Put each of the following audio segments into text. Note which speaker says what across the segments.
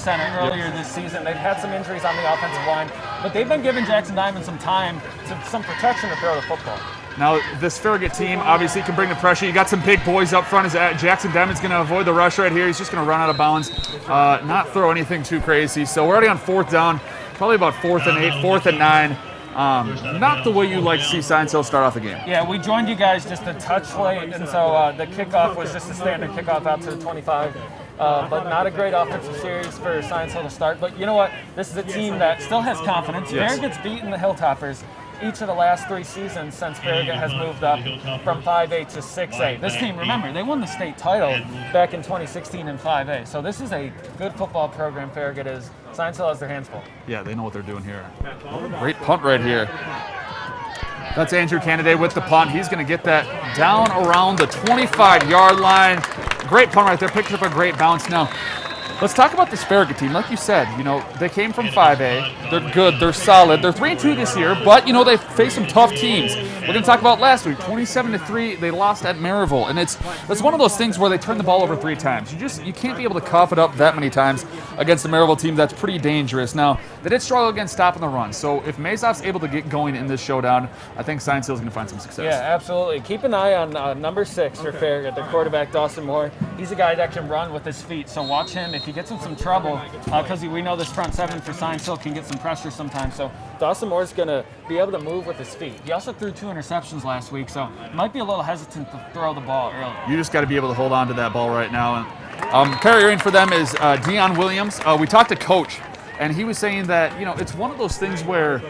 Speaker 1: center earlier this season. They've had some injuries on the offensive line, but they've been giving Jackson Diamond some time, some protection to throw the football.
Speaker 2: Now, this Farragut team obviously can bring the pressure. You got some big boys up front. Jackson Diamond's going to avoid the rush right here. He's just going to run out of bounds, not throw anything too crazy. So we're already on 4th down, probably about 4th and 8, 4th and 9. Not the way you like to see Science Hill start off the game.
Speaker 1: Yeah, we joined you guys just a touch late, and so the kickoff was just a standard kickoff out to the 25. But not a great offensive series for Science Hill to start. But you know what? This is a team that still has confidence.
Speaker 2: Yes.
Speaker 1: Farragut's beaten the Hilltoppers each of the last 3 seasons since Farragut has moved up from 5A to 6A. This team, remember, they won the state title back in 2016 in 5A. So this is a good football program, Farragut is. Science Hill has their hands full.
Speaker 2: Yeah, they know what they're doing here. Great punt right here. That's Andrew Canaday with the punt. He's going to get that down around the 25-yard line. Great punt right there. Picked up a great bounce. Now, let's talk about this Farragut team. Like you said, they came from 5A. They're good. They're solid. They're 3-2 this year, but, they faced some tough teams. We're going to talk about last week, 27-3. They lost at Maryville, and it's one of those things where they turn the ball over 3 times. You can't be able to cough it up that many times against the Maryville team. That's pretty dangerous. Now, they did struggle against stopping the run, so if Mazov's able to get going in this showdown, I think Science Hill's going to find some success.
Speaker 1: Yeah, absolutely. Keep an eye on number 6 for Farragut, the quarterback, Dawson Moore. He's a guy that can run with his feet, so watch him. If he gets in some trouble, because we know this front 7 for Science Hill can get some pressure sometimes, so Dawson Moore's going to be able to move with his feet. He also threw 2 interceptions last week, so might be a little hesitant to throw the ball early.
Speaker 2: You just got to be able to hold on to that ball right now. Carrying for them is Deion Williams. We talked to Coach, and he was saying that, it's one of those things where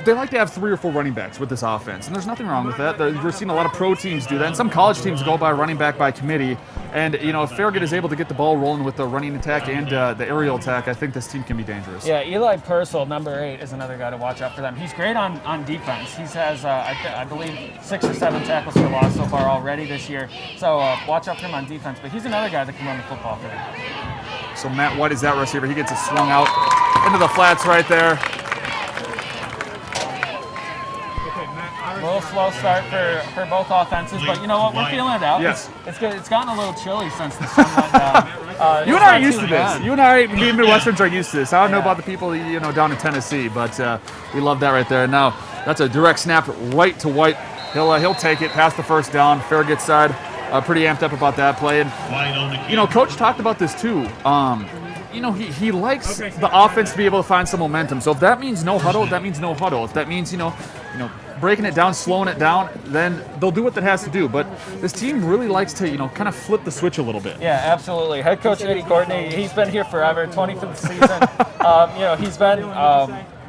Speaker 2: they like to have 3 or 4 running backs with this offense, and there's nothing wrong with that. We're seeing a lot of pro teams do that, and some college teams go by running back by committee. And, if Farragut is able to get the ball rolling with the running attack and the aerial attack, I think this team can be dangerous.
Speaker 1: Yeah, Eli Purcell, number 8, is another guy to watch out for them. He's great on defense. He has, I believe, 6 or 7 tackles for loss so far already this year. So watch out for him on defense. But he's another guy that can run the football for them.
Speaker 2: So Matt White is that receiver. He gets it swung out into the flats right there.
Speaker 1: A little slow start for both offenses, but you know what? We're feeling it out.
Speaker 2: Yes.
Speaker 1: It's gotten a little chilly since the sun went down.
Speaker 2: You and I are used to this. You and I, we Midwesterns are used to this. I don't know about the people, down in Tennessee, but we love that right there. Now, that's a direct snap right to White. He'll take it past the first down. Farragut's side, pretty amped up about that play. And, Coach talked about this too. He likes the offense to be able to find some momentum. So if that means no huddle, that means no huddle. If that means, breaking it down, slowing it down, then they'll do what that has to do. But this team really likes to, kind of flip the switch a little bit.
Speaker 1: Yeah, absolutely. Head coach Eddie Courtney, he's been here forever, 25th season.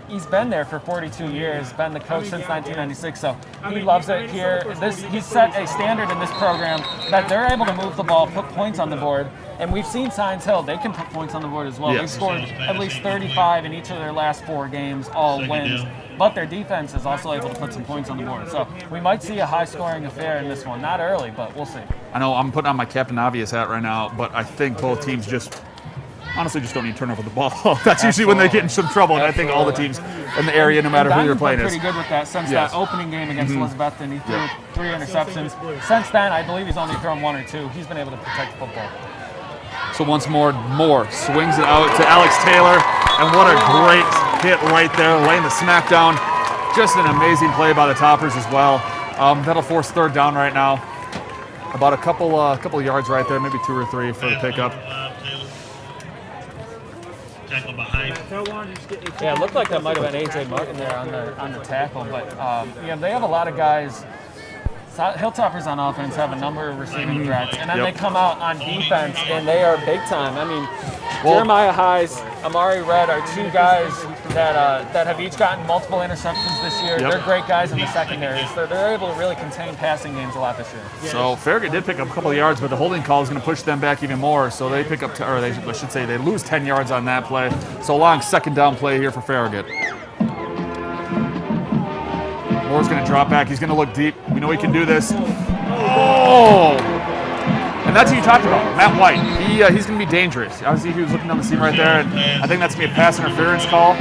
Speaker 1: He's been there for 42 years, been the coach since 1996, so he loves it here. He's set a standard in this program that they're able to move the ball, put points on the board, and we've seen Science Hill, they can put points on the board as well.
Speaker 2: Yes.
Speaker 1: They scored at least 35 in each of their last 4 games, all wins, but their defense is also able to put some points on the board. So we might see a high-scoring affair in this one. Not early, but we'll see.
Speaker 2: I know I'm putting on my Captain Obvious hat right now, but I think both teams honestly just don't need to turn over the ball. That's usually when they get in some trouble, and I think all the teams in the area, no matter who you're playing is.
Speaker 1: Pretty good with that since that opening game against Elizabethton. He threw 3 interceptions. Since then, I believe he's only thrown 1 or 2. He's been able to protect the football.
Speaker 2: So once more, Moore swings it out to Alex Taylor, and what a great hit right there, laying the smack down. Just an amazing play by the Toppers as well. That'll force 3rd down right now. About a couple of yards right there, maybe 2 or 3 for the pickup.
Speaker 1: Yeah, it looked like that might have been A.J. Martin there on the tackle, but they have a lot of guys. Hilltoppers on offense have a number of receiving threats, and then they come out on defense, and they are big time. I mean, Jeremiah Hayes, Amari Red are 2 guys that have each gotten multiple interceptions this year. They're great guys in the secondaries. They're able to really contain passing games a lot this year.
Speaker 2: So Farragut did pick up a couple of yards, but the holding call is going to push them back even more. So they pick up, I should say, they lose 10 yards on that play. So a long 2nd down play here for Farragut. Moore's going to drop back. He's going to look deep. We know he can do this. Oh! And that's who you talked about, Matt White. He's going to be dangerous. Obviously, he was looking down the seam right there, and I think that's going to be a pass interference call.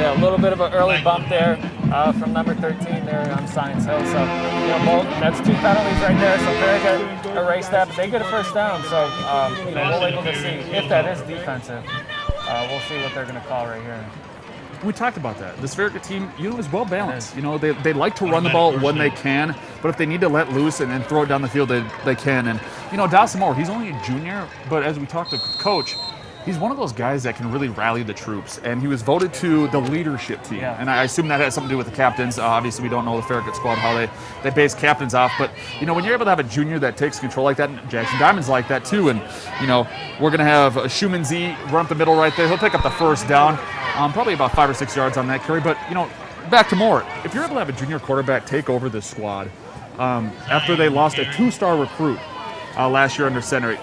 Speaker 1: Yeah, a little bit of an early bump there. from number 13 there on Science Hill. So, that's 2 penalties right there. So Farragut erased that, but they get a first down. So, we'll able to see if that is defensive. We'll see what they're going to call right here.
Speaker 2: We talked about that. This Farragut team, is well balanced. They like to run the ball when they can, but if they need to let loose and throw it down the field, they can. And Dawson Moore, he's only a junior, but as we talked to Coach, he's one of those guys that can really rally the troops, and he was voted to the leadership team.
Speaker 1: Yeah.
Speaker 2: And I assume that has something to do with the captains. Obviously, we don't know the Farragut squad, how they base captains off, but when you're able to have a junior that takes control like that, and Jackson Diamond's like that too, and we're gonna have Schumann Z run up the middle right there. He'll pick up the first down, probably about 5 or 6 yards on that carry. But back to Moore. If you're able to have a junior quarterback take over this squad after they lost a 2-star recruit last year under center,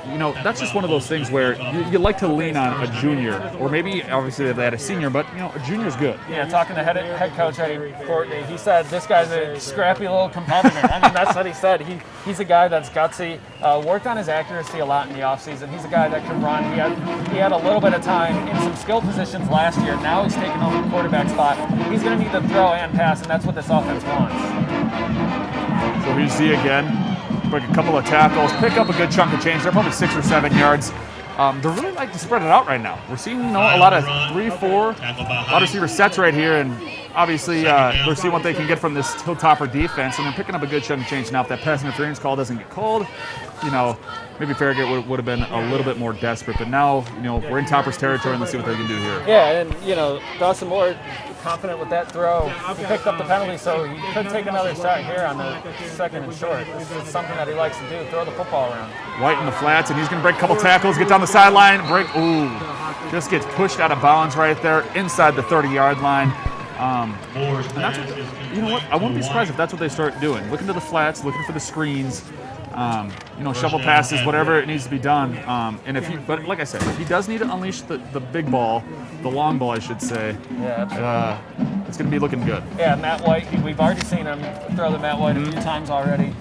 Speaker 2: that's just one of those things where you like to lean on a junior, or maybe obviously they had a senior, but a junior's good.
Speaker 1: Yeah, talking to head coach Eddie Courtney, he said this guy's a scrappy little competitor. I mean, that's what he said. He's a guy that's gutsy. Worked on his accuracy a lot in the offseason. He's a guy that can run. He had a little bit of time in some skill positions last year. Now he's taking over the quarterback spot. He's going to need to throw and pass, and that's what this offense wants.
Speaker 2: So here's Z again. Break a couple of tackles, pick up a good chunk of change. They're probably 6 or 7 yards. They really like to spread it out right now. We're seeing a lot of 3-4 wide receiver sets right here, and obviously we're seeing what they can get from this Hilltopper defense, and they're picking up a good chunk of change. Now, if that pass interference call doesn't get called, maybe Farragut would have been a little bit more desperate. But now, we're in Topper's territory, and let's see what they can do here.
Speaker 1: Yeah, and Dawson Moore, confident with that throw. He picked up the penalty, so he could take another shot here on the 2nd and short. This is something that he likes to do, throw the football around.
Speaker 2: White in the flats, and he's going to break a couple tackles, get down the sideline, just gets pushed out of bounds right there inside the 30-yard line. And that's what, I wouldn't be surprised if that's what they start doing. Looking to the flats, looking for the screens, shovel passes, whatever it needs to be done. But like I said, if he does need to unleash the big ball, the long ball, I should say.
Speaker 1: Yeah,
Speaker 2: it's going to be looking good.
Speaker 1: Yeah, Matt White, we've already seen him throw the Matt White a few times already.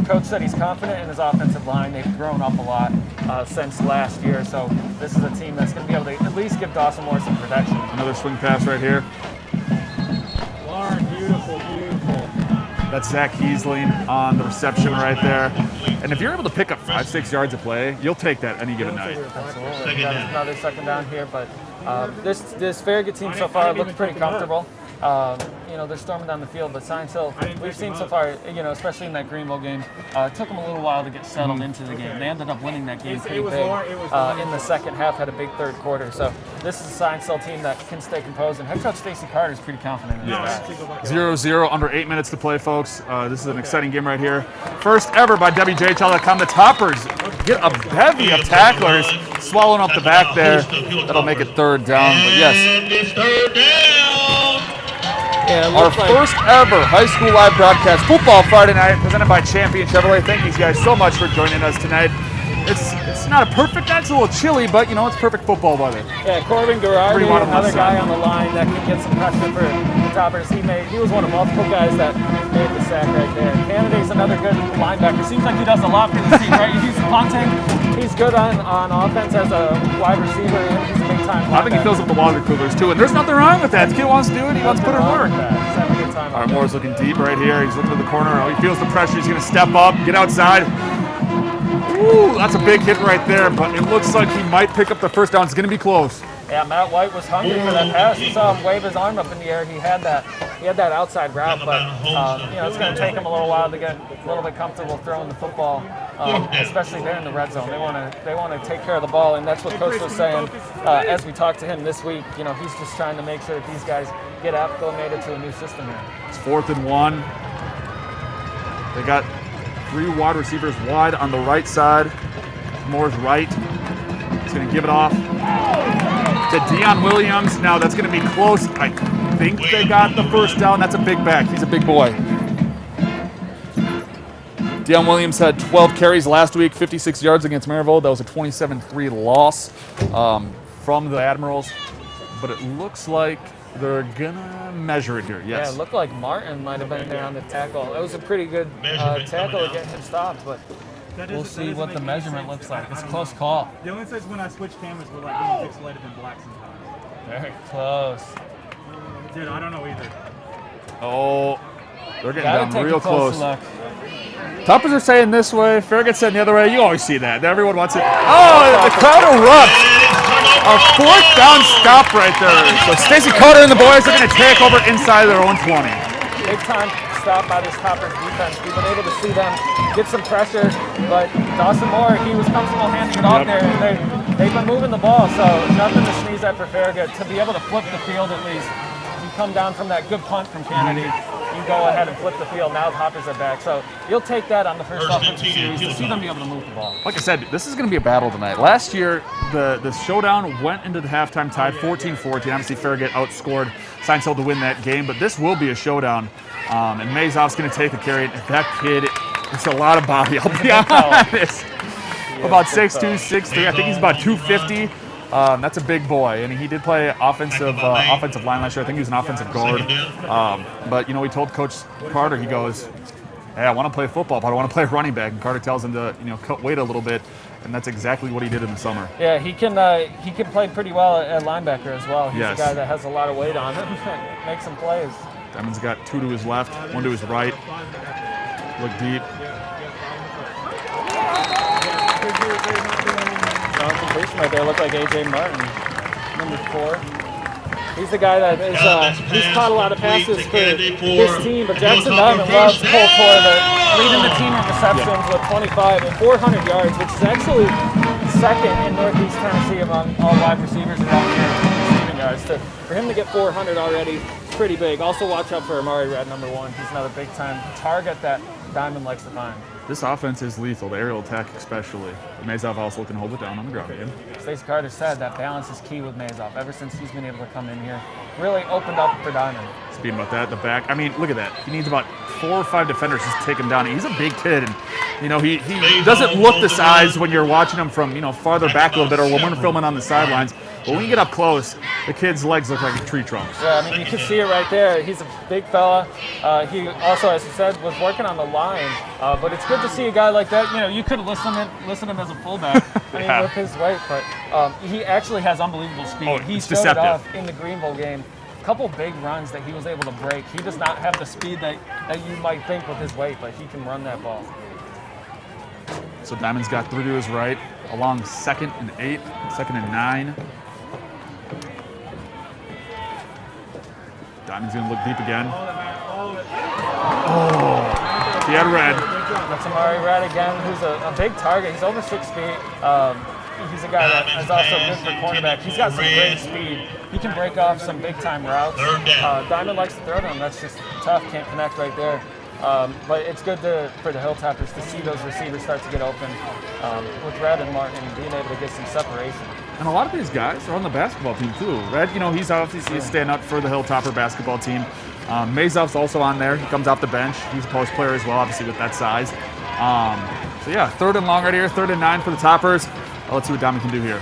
Speaker 1: Coach said he's confident in his offensive line. They've grown up a lot since last year, so this is a team that's going to be able to at least give Dawson Moore some protection.
Speaker 2: Another swing pass right here.
Speaker 1: Lauren, beautiful.
Speaker 2: That's Zach Heasling on the reception right there. And if you're able to pick up 5-6 yards of play, you'll take that any given night.
Speaker 1: Absolutely. We got another 2nd down here, but this Farragut team so far looks pretty comfortable. They're storming down the field, but Science Hill, we've seen so far, especially in that Greenville game, it took them a little while to get settled into the game. They ended up winning that game pretty big in the second half, had a big 3rd quarter. So this is a Science Hill team that can stay composed, and head coach Stacey Carter is pretty confident in this match.
Speaker 2: 0-0, under 8 minutes to play, folks. This is an exciting game right here. First ever by WJHL.com. The Toppers get a bevy of tacklers, swallowing up the back there. That'll make it 3rd down, but yes.
Speaker 3: 3rd down.
Speaker 2: Yeah, our first ever high school live broadcast, Football Friday Night, presented by Champion Chevrolet. Thank you guys so much for joining us tonight. It's not a perfect night, it's a little chilly, but it's perfect football weather.
Speaker 1: Yeah, Corbin Garardi, another guy on the line that can get some pressure for the Toppers. He was one of multiple guys that made the sack right there. Canada's another good linebacker. Seems like he does a lot for the team, right? He's punting. He's good on offense as a wide receiver, and he's a big time linebacker.
Speaker 2: I think he fills up the water coolers too, and there's nothing wrong with that. This kid wants to do it. He wants to put in work. All right, Moore's looking deep right here. He's looking to the corner. He feels the pressure. He's going to step up, get outside. Ooh, that's a big hit right there, but it looks like he might pick up the first down. It's going to be close.
Speaker 1: Yeah, Matt White was hungry for that pass. You saw him wave his arm up in the air. He had that outside route, but it's going to take him a little while to get a little bit comfortable throwing the football, especially there in the red zone. They want to take care of the ball, and that's what Coach was saying as we talked to him this week. He's just trying to make sure that these guys get acclimated to a new system here.
Speaker 2: It's 4th and 1. They got 3 wide receivers wide on the right side. Moore's right. He's going to give it off to Deion Williams. Now that's going to be close. I think they got the first down. That's a big back. He's a big boy. Deion Williams had 12 carries last week, 56 yards against Maryville. That was a 27-3 loss from the Admirals. But it looks like they're going to measure it here. Yes.
Speaker 1: Yeah, it looked like Martin might have been there on the tackle. It was a pretty good tackle to get him stopped, but we'll see what the measurement looks like. It's a close call.
Speaker 4: The only says when I switch cameras, we're like being pixelated in black sometimes.
Speaker 1: Very close.
Speaker 4: Dude, I don't know either.
Speaker 2: Oh, they're getting
Speaker 1: Gotta
Speaker 2: down
Speaker 1: take
Speaker 2: real
Speaker 1: a close
Speaker 2: close.
Speaker 1: look.
Speaker 2: Toppers are saying this way, Farragut saying the other way. You always see that. Everyone wants it. Oh, the crowd erupts. A 4th down stop right there. So Stacy Carter and the boys are going to take over inside their own 20.
Speaker 1: Big time stop by this Toppers defense. We've been able to see them get some pressure, but Dawson Moore, he was comfortable handing it off there, and they've been moving the ball, so nothing to sneeze at for Farragut. To be able to flip the field at least, you come down from that good punt from Kennedy, you go ahead and flip the field. Now the Toppers are back, so you'll take that on the first offensive series to see them be able to move the ball.
Speaker 2: Like I said, this is going to be a battle tonight. Last year, the showdown went into the halftime tied 14-14. Obviously, Farragut outscored Science Hill to win that game, but this will be a showdown. And Mazov's going to take the carry. That kid, it's a lot of body, I'll be honest. About 6'2", 6'3". I think he's about 250. That's a big boy, and he did play offensive line last year. I think he was an offensive guard. But you know, he told Coach Carter, he goes, "Hey, I want to play football, but I want to play running back." And Carter tells him to, cut weight a little bit, and that's exactly what he did in the summer.
Speaker 1: Yeah, he can play pretty well at linebacker as well. He's a guy that has a lot of weight on him, make some plays.
Speaker 2: Diamond's got 2 to his left, 1 to his right. Look deep.
Speaker 1: Completion right there looked like A.J. Martin, number 4. He's the guy that is, he's caught a lot of passes for his team, but Jackson Diamond loves Cole Torber, leading the team in receptions with 25 and 400 yards, which is actually second in Northeast Tennessee among all wide receivers around here in receiving yards. For him to get 400 already, it's pretty big. Also watch out for Amari Red, number 1. He's another big-time target that Diamond likes to find.
Speaker 2: This offense is lethal, the aerial attack especially. Mazov also can hold it down on the ground game.
Speaker 1: Stacey Carter said that balance is key with Mazov. Ever since he's been able to come in here, really opened up for Diamond.
Speaker 2: Speaking about that, the back, I mean, look at that. He needs about 4 or 5 defenders just to take him down. He's a big kid, and he doesn't look the size when you're watching him from farther back a little bit, or when we're filming on the sidelines. But when you get up close, the kid's legs look like tree trunks.
Speaker 1: Yeah, I mean, you can see it right there. He's a big fella. He also, as you said, was working on the line. But it's good to see a guy like that. You could listen him as a fullback. I mean, with his weight, but he actually has unbelievable speed.
Speaker 2: Oh,
Speaker 1: he
Speaker 2: it's
Speaker 1: showed
Speaker 2: deceptive.
Speaker 1: it off in the Greenville game. A couple big runs that he was able to break. He does not have the speed that you might think with his weight, but he can run that ball.
Speaker 2: So Diamond's got 3 to his right, along 2nd and 8, 2nd and 9. Diamond's going to look deep again. Oh, he had Red.
Speaker 1: That's Amari Red again, who's a big target. He's over 6 feet. He's a guy that is also good for cornerback. He's got some great speed. He can break off some big-time routes. Diamond likes to throw to him. That's just tough. Can't connect right there. But it's good for the Hilltoppers to see those receivers start to get open with Red and Martin being able to get some separation.
Speaker 2: And a lot of these guys are on the basketball team too. Red, he's obviously standing up for the Hilltopper basketball team. Mazov's also on there. He comes off the bench. He's a post player as well, obviously with that size. So yeah, 3rd and long right here, 3rd and 9 for the Toppers. Let's see what Diamond can do here.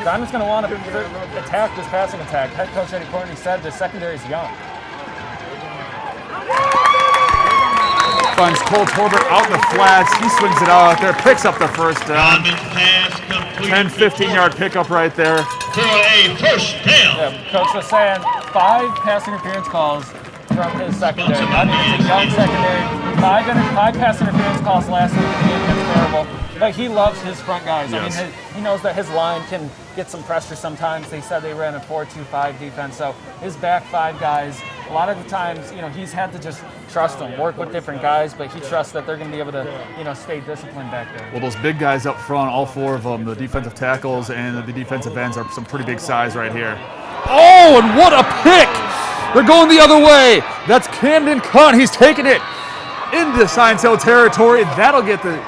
Speaker 1: Diamond's going to want to attack this passing attack. Head coach Eddie Courtney said the secondary is young.
Speaker 2: Finds Cole Torbert out in the flats. He swings it out there, picks up the first down. 10, 15-yard pickup right there.
Speaker 3: For a first down.
Speaker 1: Yeah, coach was saying 5 pass interference calls from his secondary. I mean, it's a young secondary. 5 pass interference calls last week in the game. That's terrible. But he loves his front guys.
Speaker 2: Yes.
Speaker 1: I mean, he knows that his line can get some pressure sometimes. They said they ran a 4-2-5 defense. So his back 5 guys, a lot of the times, he's had to just trust them, work with different guys, but he trusts that they're going to be able to, stay disciplined back there.
Speaker 2: Well, those big guys up front, all 4 of them, the defensive tackles and the defensive ends are some pretty big size right here. Oh, and what a pick! They're going the other way. That's Camden Cunt. He's taking it into Science Hill territory. That'll get the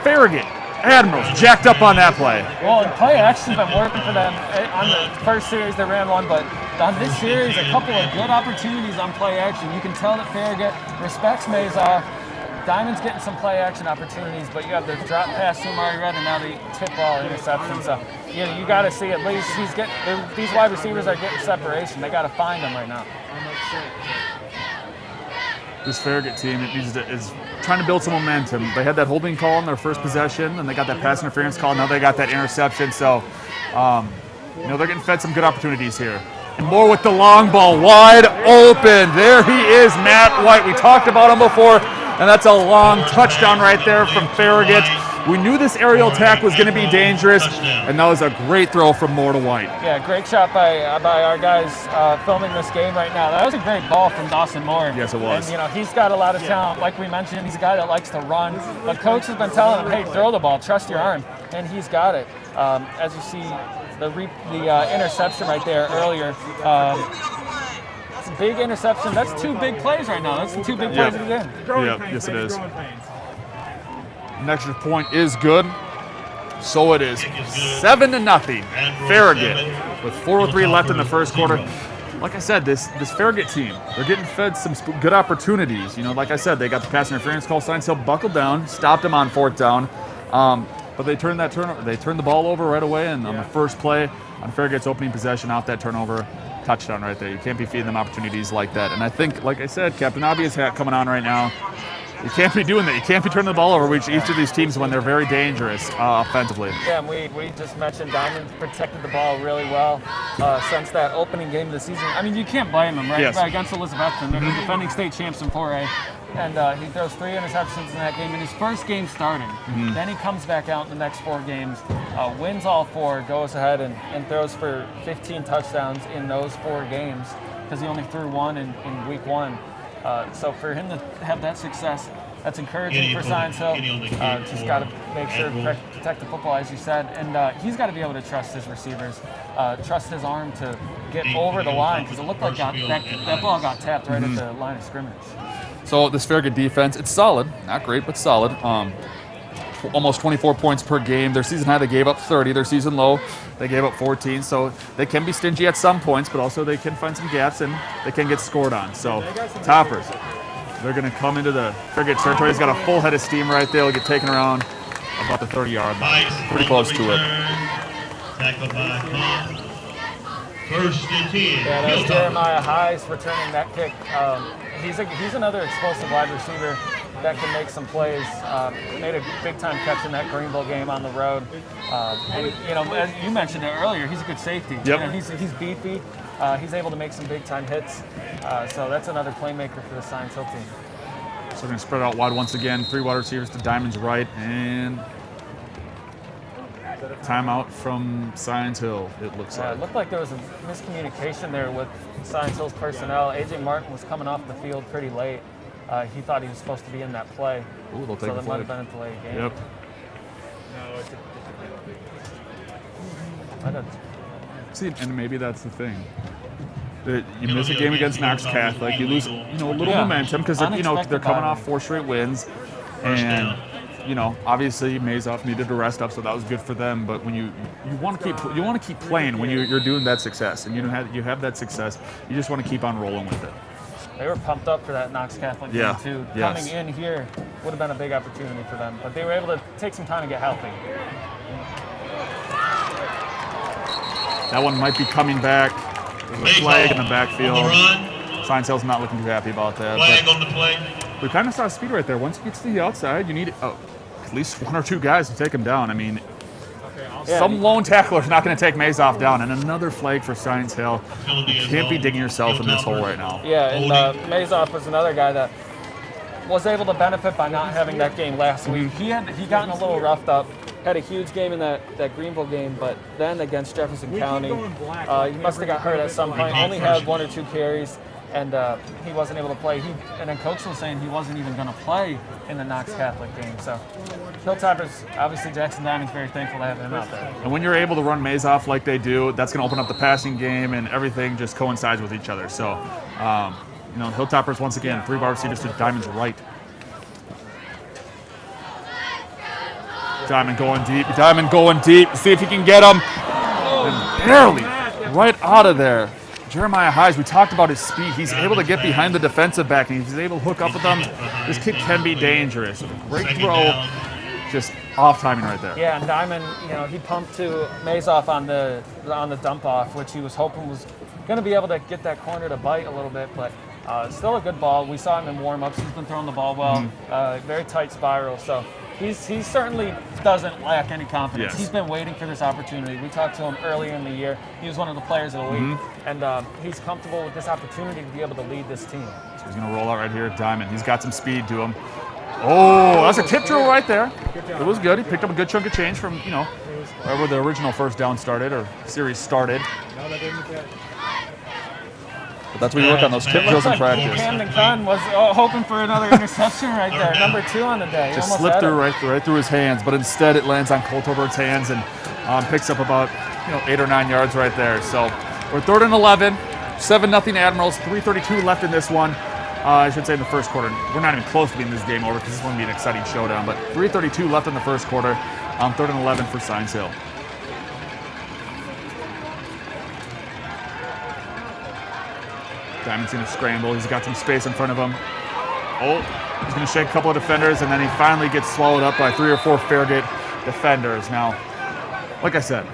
Speaker 2: Farragut Admirals jacked up on that play.
Speaker 1: Well, play action's been working for them. On the first series, they ran one, but on this series, a couple of good opportunities on play action. You can tell that Farragut respects Mazov. Diamond's getting some play action opportunities, but you have the drop pass to Amari Red and now the tip ball interception. So, you got to see at least these wide receivers are getting separation. They got to find them right now.
Speaker 2: This Farragut team is trying to build some momentum. They had that holding call in their first possession, and they got that pass interference call. Now they got that interception. So, they're getting fed some good opportunities here. And Moore with the long ball, wide open. There he is, Matt White. We talked about him before, and that's a long touchdown right there from Farragut. We knew this aerial attack was going to be dangerous, and that was a great throw from Moore to White.
Speaker 1: Yeah, great shot by our guys filming this game right now. That was a great ball from Dawson Moore.
Speaker 2: Yes, it was.
Speaker 1: And, he's got a lot of talent. Like we mentioned, he's a guy that likes to run. But coach has been telling him, hey, throw the ball, trust your arm. And he's got it. As you see, the interception right there earlier, it's a big interception. That's 2 big plays right now. That's the 2 big plays of the game.
Speaker 2: Yep, yes it is. An extra point is good. So it is 7-0. Farragut with 4:03 left in the first quarter. Like I said, this Farragut team, they're getting fed some good opportunities. Like I said, they got the pass interference call. Science Hill buckled down, stopped them on 4th down. But they turned the ball over right away, and on the first play on Farragut's opening possession, out that turnover, touchdown right there. You can't be feeding them opportunities like that. And I think, like I said, Captain Obvious hat coming on right now. You can't be doing that. You can't be turning the ball over with each of these teams when they're very dangerous offensively.
Speaker 1: Yeah, and we just mentioned Diamond protected the ball really well since that opening game of the season. I mean, you can't blame them, right?
Speaker 2: Yes.
Speaker 1: Right, against Elizabethton. They're the defending state champs in 4A. And he throws 3 interceptions in that game in his first game starting. Then he comes back out in the next 4 games, wins all 4, goes ahead and throws for 15 touchdowns in those 4 games because he only threw 1 in week 1. So for him to have that success, that's encouraging for Science Hill. Just got to make sure to protect the football, as you said. And he's got to be able to trust his receivers, trust his arm to get over the line because it looked like that ball got tapped right at the line of scrimmage.
Speaker 2: So this Farragut defense, it's solid. Not great, but solid. Almost 24 points per game. Their season high, they gave up 30. Their season low, they gave up 14. So they can be stingy at some points, but also they can find some gaps and they can get scored on. So Toppers, they're going to come into the Farragut territory. He's got a full head of steam right there. He'll get taken around about the 30-yard line. Pretty close to it.
Speaker 3: Tackled by Tom. First and 10.
Speaker 1: Yeah, that's Jeremiah Hayes returning that kick. He's another explosive wide receiver that can make some plays. Made a big-time catch in that Greenville game on the road. And as you mentioned it earlier, he's a good safety.
Speaker 2: Yep.
Speaker 1: He's beefy. He's able to make some big-time hits. So that's another playmaker for the Science Hill team.
Speaker 2: So they're going to spread out wide once again. 3 wide receivers to Diamond's right, and timeout from Science Hill, it looks like.
Speaker 1: It looked like there was a miscommunication there with Science Hill's personnel. A.J. Martin was coming off the field pretty late. He thought he was supposed to be in that play.
Speaker 2: Ooh, they'll take
Speaker 1: so
Speaker 2: the
Speaker 1: that might have
Speaker 2: flag.
Speaker 1: been a delayed game.
Speaker 2: Yep. See, and maybe that's the thing. That you miss a game against Knox Catholic, you lose, a little momentum because they're coming off 4 straight wins, and obviously Mazoff needed to rest up, so that was good for them. But when you want to keep playing when you're doing that success, and you have that success, you just want to keep on rolling with it.
Speaker 1: They were pumped up for that Knox Catholic game too.
Speaker 2: Yes.
Speaker 1: Coming in here would have been a big opportunity for them, but they were able to take some time to get healthy.
Speaker 2: That one might be coming back. There's a flag in the backfield.
Speaker 3: On the run.
Speaker 2: Science Hill's not looking too happy about that.
Speaker 3: Flag on the play.
Speaker 2: We kind of saw speed right there. Once he gets to the outside, you need at least 1 or 2 guys to take him down. I mean, some lone tackler's not going to take Mazoff down. And another flag for Science Hill. You can't be digging yourself in this hole right now.
Speaker 1: Yeah, and Mazoff was another guy that was able to benefit by not having that game last week. He gotten a little roughed up. Had a huge game in that Greenville game, but then against Jefferson County, he must have got hurt at some point. Only had 1 or 2 carries, and he wasn't able to play. And then coach was saying he wasn't even going to play in the Knox Catholic game. So Hilltoppers, obviously Jackson Diamond's very thankful to have him out there.
Speaker 2: And when you're able to run Mazoff like they do, that's going to open up the passing game, and everything just coincides with each other. So, Hilltoppers once again, 3 wide receivers to Diamond's right. Diamond going deep. See if he can get him. And barely right out of there. Jeremiah Hayes, we talked about his speed. He's able to get behind the defensive back, and he's able to hook up with them. This kid can be dangerous. Great throw, just off timing right there.
Speaker 1: Yeah, and Diamond, he pumped to Mazoff on the dump off, which he was hoping was going to be able to get that corner to bite a little bit, but still a good ball. We saw him in warm-ups. He's been throwing the ball well. Very tight spiral, so he certainly doesn't lack any confidence.
Speaker 2: Yes.
Speaker 1: He's been waiting for this opportunity. We talked to him earlier in the year. He was one of the players of the week, and he's comfortable with this opportunity to be able to lead this team.
Speaker 2: So he's going to roll out right here at Diamond. He's got some speed to him. Oh, that's a tip drill right there. It was good. He picked up a good chunk of change from, wherever the original first down started or series started. But that's what you work on, those tip drills in practice.
Speaker 1: Camden Gunn was hoping for another interception right there. Number 2 on the day. He
Speaker 2: Just
Speaker 1: almost
Speaker 2: slipped
Speaker 1: had
Speaker 2: through
Speaker 1: it.
Speaker 2: right through his hands, but instead it lands on Colt Obert's hands and picks up about 8 or 9 yards right there. So we're 3rd and 11, 7-0 Admirals, 3:32 left in this one. I should say in the first quarter. We're not even close to being this game over because this is going to be an exciting showdown. But 3:32 left in the first quarter. 3rd and 11 for Science Hill. Diamond's going to scramble. He's got some space in front of him. Oh, he's going to shake a couple of defenders, and then he finally gets swallowed up by 3 or 4 Farragut defenders. Now, like I said,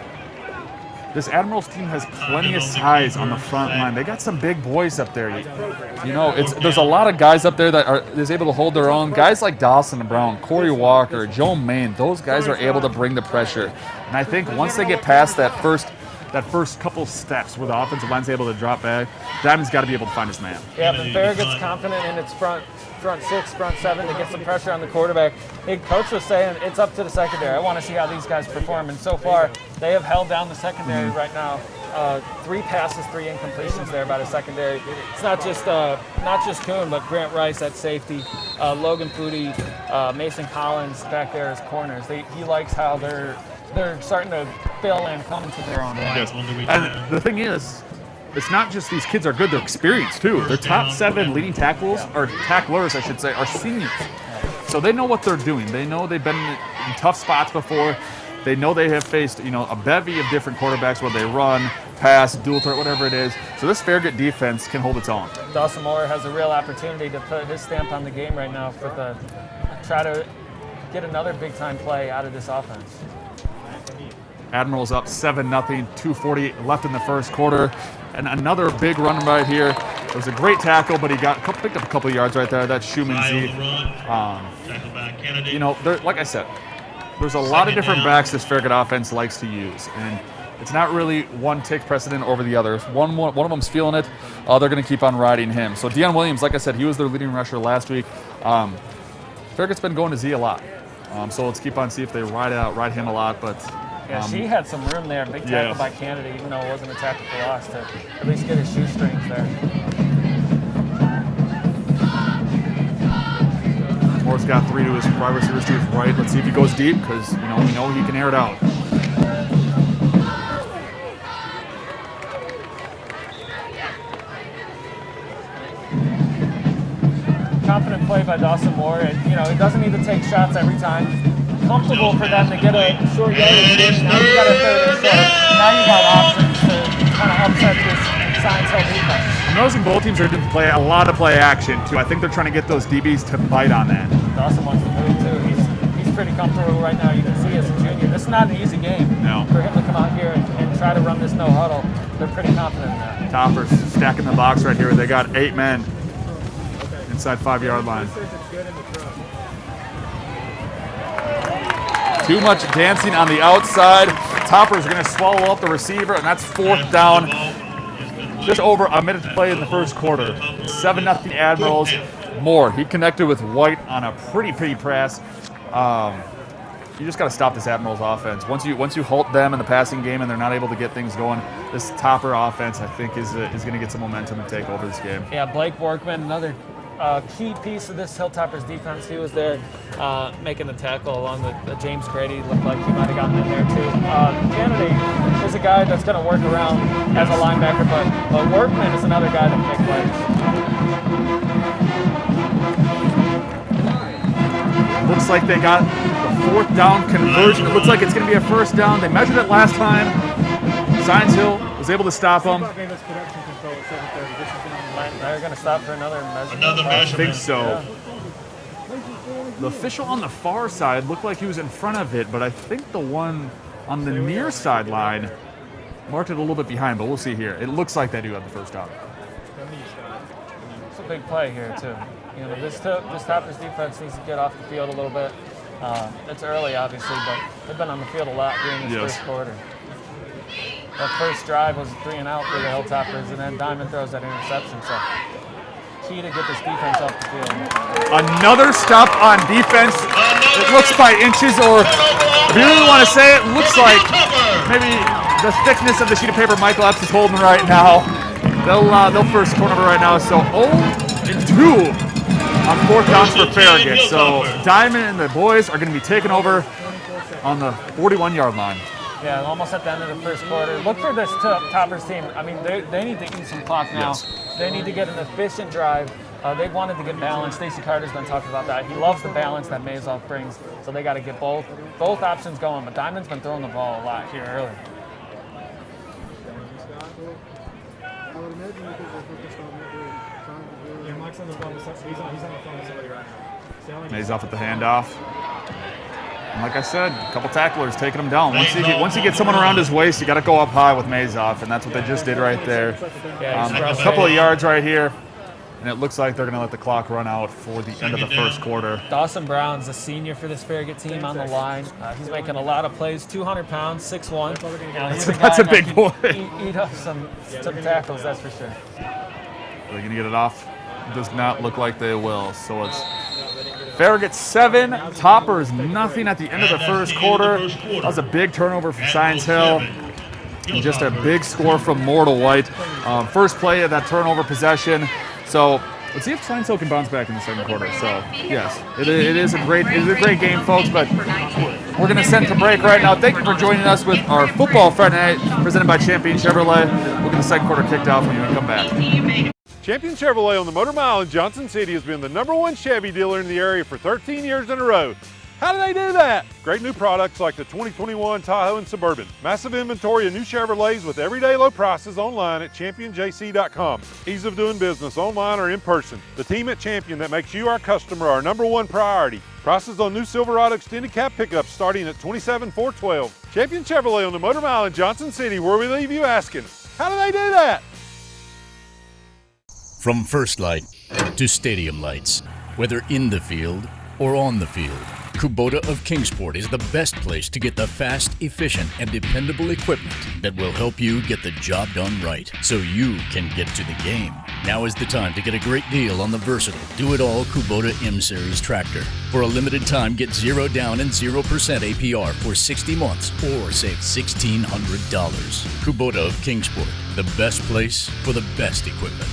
Speaker 2: this Admirals team has plenty of size on the front line. They got some big boys up there. There's a lot of guys up there that is able to hold their own. Guys like Dawson Brown, Corey Walker, Joe Main, those guys are able to bring the pressure. And I think once they get past that first couple steps where the offensive line's able to drop back, Diamond's got to be able to find his man.
Speaker 1: Yeah, but Farragut's confident in its front 6, front 7 to get some pressure on the quarterback. Big coach was saying it's up to the secondary. I want to see how these guys perform, and so far they have held down the secondary right now. 3 passes, 3 incompletions there by the secondary. It's not just Kuhn, but Grant Rice at safety, Logan Flutie, Mason Collins back there as corners. He likes how they're starting to fill and come into their own.
Speaker 2: Yes. And the thing is, it's not just these kids are good, they're experienced too. Their top 7 leading tacklers, I should say, are seniors. So they know what they're doing. They know they've been in tough spots before. They know they have faced, a bevy of different quarterbacks, whether they run, pass, dual threat, whatever it is. So this Farragut defense can hold its own.
Speaker 1: Dawson Moore has a real opportunity to put his stamp on the game right now try to get another big-time play out of this offense.
Speaker 2: Admirals up 7-0, 2:40 left in the first quarter. And another big run right here. It was a great tackle, but he picked up a couple of yards right there. That's Schumann Z. Like I said, there's a lot of different backs this Farragut offense likes to use. And it's not really one take precedent over the other. If one of them's feeling it, they're going to keep on riding him. So Deion Williams, like I said, he was their leading rusher last week. Farragut's been going to Z a lot. So let's keep on see if they ride him a lot. But
Speaker 1: yeah, she had some room there. Big tackle by Kennedy, even though it wasn't a tackle for loss, to at least get his shoestrings there.
Speaker 2: Moore's got 3 to his wide receivers to his right. Let's see if he goes deep, because we know he can air it out.
Speaker 1: Confident play by Dawson Moore. He doesn't need to take shots every time. Comfortable for them to get a short yardage. Now you got a 3rd and short. Now you got options to kind of upset this Science Hill defense.
Speaker 2: I'm noticing both teams are doing a lot of play action too. I think they're trying to get those DBs to bite on that.
Speaker 1: Dawson wants to move too. He's pretty comfortable right now. You can see as a junior, this is not an easy game.
Speaker 2: No.
Speaker 1: For him to come out here and try to run this no huddle, they're pretty confident in that.
Speaker 2: Toppers stacking the box right here. They got 8 men inside 5-yard line. Too much dancing on the outside. Topper's going to swallow up the receiver, and that's 4th down. Just over a minute to play in the first quarter. 7-0 Admirals. Moore, he connected with White on a pretty press. You just got to stop this Admirals offense. Once you halt them in the passing game and they're not able to get things going, this Topper offense, I think, is going to get some momentum and take over this game.
Speaker 1: Yeah, Blake Borkman, another key piece of this Hilltoppers defense. He was there making the tackle along with James Grady. Looked like he might have gotten in there too. Kennedy is a guy that's going to work around as a linebacker, but Workman is another guy that can make plays.
Speaker 2: Looks like they got the 4th down conversion. It looks like it's going to be a 1st down. They measured it last time. Science Hill was able to stop them.
Speaker 1: They're going to stop for another measurement.
Speaker 2: I think so. Yeah. The official on the far side looked like he was in front of it, but I think the one on the near sideline marked it a little bit behind, but we'll see here. It looks like they do have the 1st down.
Speaker 1: It's a big play here, too. This Toppers defense needs to get off the field a little bit. It's early, obviously, but they've been on the field a lot during this first quarter. That first drive was 3 and out for the Hilltoppers, and then Diamond throws that interception. So key to get this defense off the field.
Speaker 2: Another stop on defense. It looks by inches, or if you really want to say it, looks like maybe the thickness of the sheet of paper Michael Epps is holding right now. They'll first turnover right now. So 0-2 on 4th downs for Farragut. So Diamond and the boys are going to be taking over on the 41-yard line.
Speaker 1: Yeah, almost at the end of the first quarter. Look for this Toppers team. I mean, they need to eat some clock now.
Speaker 2: Yes.
Speaker 1: They need to get an efficient drive. They wanted to get balance. Stacey Carter's been talking about that. He loves the balance that Mazoff brings, so they got to get both options going. But Diamond's been throwing the ball a lot here early.
Speaker 2: Mazoff with the handoff. And like I said, a couple tacklers taking him down. Once he gets someone around his waist, you got to go up high with Mazoff, and that's what they just did right there. A couple of yards right here, and it looks like they're going to let the clock run out for the end of the first quarter.
Speaker 1: Dawson Brown's a senior for this Farragut team on the line. He's making a lot of plays, 200 pounds, 6'1".
Speaker 2: That's a big boy.
Speaker 1: Eat up some tackles, that's for sure.
Speaker 2: Are they going to get it off? Does not look like they will. So it's Farragut 7, Toppers nothing at the end of the first quarter. That was a big turnover from Science Hill. And just a big score from Mortal White. First play of that turnover possession. So let's see if Science Hill can bounce back in the second quarter. So yes, it is a great game, folks. But we're going to send to break right now. Thank you for joining us with our football Friday night presented by Champion Chevrolet. We'll get the second quarter kicked off when we come back.
Speaker 5: Champion Chevrolet on the Motor Mile in Johnson City has been the #1 Chevy dealer in the area for 13 years in a row. How do they do that? Great new products like the 2021 Tahoe and Suburban. Massive inventory of new Chevrolets with everyday low prices online at championjc.com. Ease of doing business online or in person. The team at Champion that makes you, our customer, our #1 priority. Prices on new Silverado extended cab pickups starting at $27,412. Champion Chevrolet on the Motor Mile in Johnson City, where we leave you asking, how do they do that?
Speaker 6: From first light to stadium lights, whether in the field or on the field, Kubota of Kingsport is the best place to get the fast, efficient, and dependable equipment that will help you get the job done right so you can get to the game. Now is the time to get a great deal on the versatile, do-it-all Kubota M-Series tractor. For a limited time, get 0 down and 0% APR for 60 months or save $1,600. Kubota of Kingsport, the best place for the best equipment.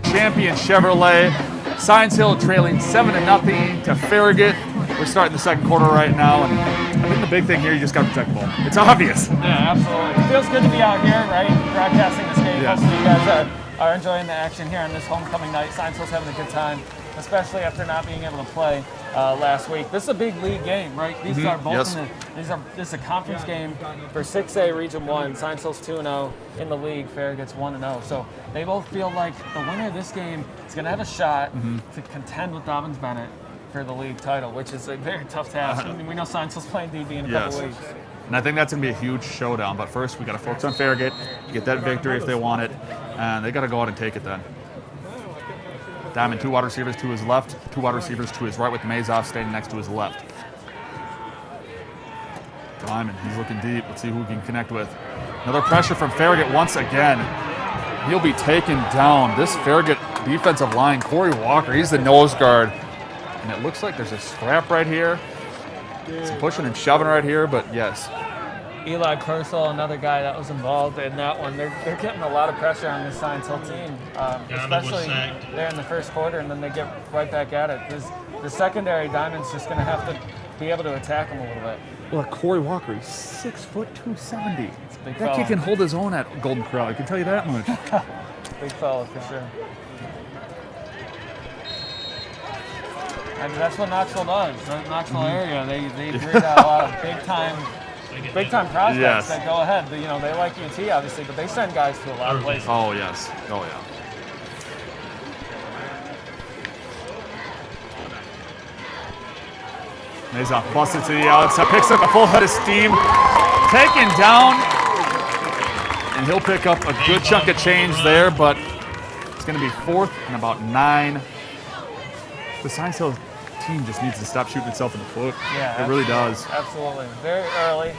Speaker 2: Champion Chevrolet. Science Hill trailing 7-0 to Farragut. We're starting the second quarter right now, and I think the big thing here, you just got to protect the ball. It's obvious.
Speaker 1: Yeah, absolutely. It feels good to be out here, right? Broadcasting this game.
Speaker 2: Yes.
Speaker 1: Hopefully you guys are enjoying the action here on this homecoming night. Science Hill's having a good time, especially after not being able to play last week. This is a big league game, right? These are both this is a conference game for 6A Region 1. Science Hill's 2-0 in the league. Farragut's 1-0. So they both feel like the winner of this game is going to have a shot to contend with Dobbins Bennett for the league title, which is a very tough task. We know Science Hill's playing DB in a couple weeks.
Speaker 2: And I think that's going to be a huge showdown. But first, we got to focus on Farragut, get that victory if they want it, and they got to go out and take it then. Diamond, 2 wide receivers to his left, 2 wide receivers to his right with Mazoff standing next to his left. Diamond, he's looking deep. Let's see who he can connect with. Another pressure from Farragut once again. He'll be taken down. This Farragut defensive line, Corey Walker, he's the nose guard. And it looks like there's a scrap right here. Some pushing and shoving right here, but yes.
Speaker 1: Eli Purcell, another guy that was involved in that one. They're getting a lot of pressure on this Science Hill team, especially there in the first quarter, and then they get right back at it. The secondary, Diamond's just going to have to be able to attack them a little bit.
Speaker 2: Well, Corey Walker, he's 6 foot 270.
Speaker 1: Big
Speaker 2: that kid can hold his own at Golden Corral, I can tell you that much.
Speaker 1: Big fella for sure. And that's what Knoxville does. The Knoxville area, they breed out a lot of big time prospects that go ahead. You know, they like UT obviously, but they send guys to a lot of places.
Speaker 2: Oh yes. Oh yeah. Mazoff busted to the outside, picks up a full head of steam, taken down, and he'll pick up a good chunk of change there, but going to be 4th and about 9. The Science Hill team just needs to stop shooting itself in the foot.
Speaker 1: Yeah,
Speaker 2: it really does.
Speaker 1: Absolutely. Very early,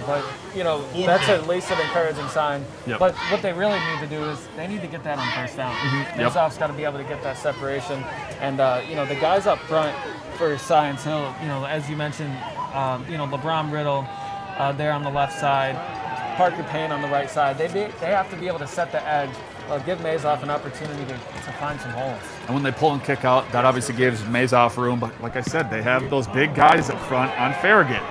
Speaker 1: but, you know, that's at least an encouraging sign.
Speaker 2: Yep.
Speaker 1: But what they really need to do is they need to get that on first down. Mazov's got to be able to get that separation. And, you know, the guys up front for Science Hill, you know, as you mentioned, you know, LeBron Riddle there on the left side, Parker Payne on the right side. They have to be able to set the edge, give Mazov an opportunity to find some holes.
Speaker 2: And when they pull and kick out, that obviously gives Mazov room. But like I said, they have those big guys up front on Farragut.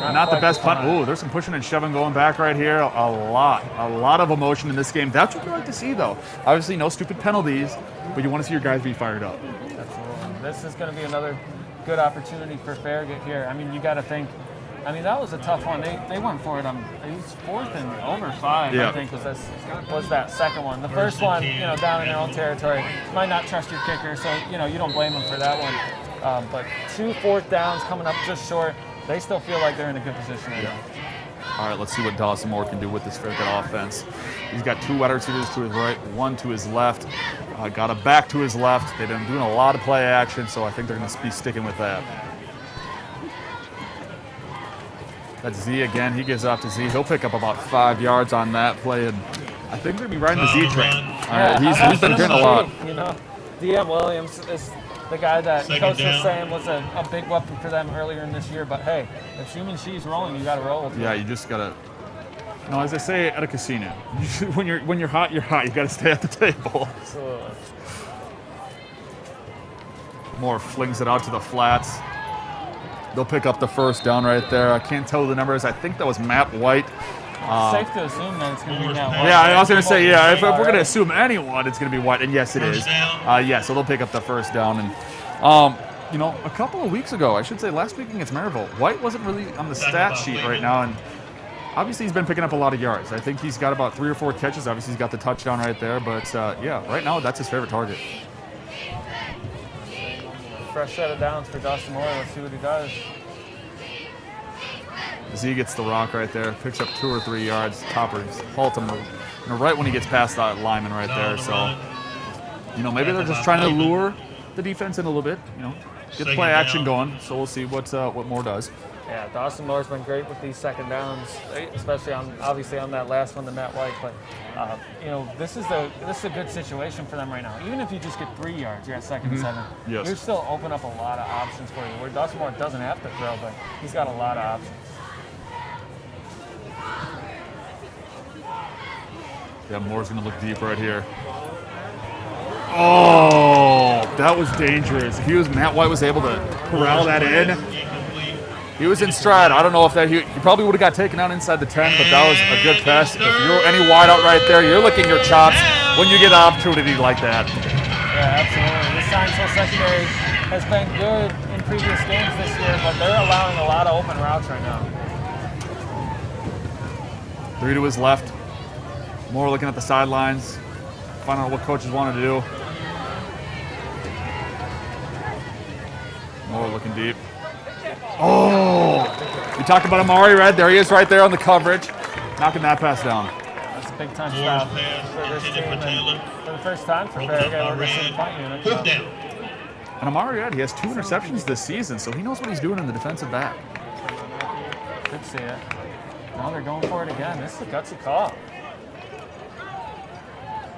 Speaker 2: Not the best punt. Ooh, there's some pushing and shoving going back right here. A lot of emotion in this game. That's what you like to see, though. Obviously, no stupid penalties, but you want to see your guys be fired up.
Speaker 1: Absolutely. This is going to be another good opportunity for Farragut here. I mean, you got to think. I mean, that was a tough one. They went for it on. It was 4th and over 5.
Speaker 2: Yeah.
Speaker 1: I think was that second one. The first one, you know, down in their own territory, might not trust your kicker, so you know you don't blame them for that one. But 2 4th downs coming up just short. They still feel like they're in a good position right now.
Speaker 2: All right, let's see what Dawson Moore can do with this Farragut offense. He's got 2 wide receivers to his right, 1 to his left. Got a back to his left. They've been doing a lot of play action, so I think they're going to be sticking with that. That's Z again. He gives off to Z. He'll pick up about 5 yards on that play, and I think they're going to be riding the Z train. All right, he's been getting a lot.
Speaker 1: You know, DM Williams is the guy that Coach was saying was a big weapon for them earlier in this year. But hey, if she's rolling, you got to roll with it.
Speaker 2: Yeah, you just got to. No, as they say at a casino, when you're hot, you're hot. You got to stay at the table.
Speaker 1: Absolutely.
Speaker 2: Moore flings it out to the flats. They'll pick up the first down right there. I can't tell the numbers. I think that was Matt White.
Speaker 1: Safe to assume that it's going to be Matt White.
Speaker 2: Yeah, I was going to say, yeah, if we're going to assume anyone, it's going to be White. And yes, it is. Yeah, so they'll pick up the first down. And, you know, a couple of weeks ago, I should say last week against Maryville, White wasn't really on the stat sheet right now. And obviously he's been picking up a lot of yards. I think he's got about 3 or 4 catches. Obviously he's got the touchdown right there. But, yeah, right now that's his favorite target.
Speaker 1: Fresh set of downs for Dawson Moore. Let's see what he does.
Speaker 2: Z gets the rock right there, picks up 2 or 3 yards. Toppers halt him, you know, right when he gets past that lineman right there. So, you know, maybe they're just trying to lure the defense in a little bit. You know, get the play action going. So we'll see what Moore does.
Speaker 1: Yeah, Dawson Moore's been great with these second downs, especially obviously on that last one, the Matt White. But you know, this is a good situation for them right now. Even if you just get 3 yards, you're at 2nd and 7.
Speaker 2: Yes.
Speaker 1: You're still open up a lot of options for you. Where Dawson Moore doesn't have to throw, but he's got a lot of options.
Speaker 2: Yeah, Moore's going to look deep right here. Oh, that was dangerous. Matt White was able to corral that in. He was in stride. I don't know if he probably would have got taken out inside the 10, but that was a good pass. If you're any wide out right there, you're licking your chops when you get an opportunity like that.
Speaker 1: Yeah, absolutely. This Science Hill secondary has been good in previous games this year, but they're allowing a lot of open routes right now.
Speaker 2: 3 to his left. Moore looking at the sidelines, finding out what coaches want to do. Moore looking deep. Oh! We talked about Amari Red. There he is right there on the coverage. Knocking that pass down.
Speaker 1: That's a big time stop for this team. And for the first time for Farragut, we're going to see the punt unit.
Speaker 2: And Amari Red, he has 2 interceptions this season, so he knows what he's doing in the defensive back.
Speaker 1: Good to see it. Now they're going for it again. This is a gutsy call.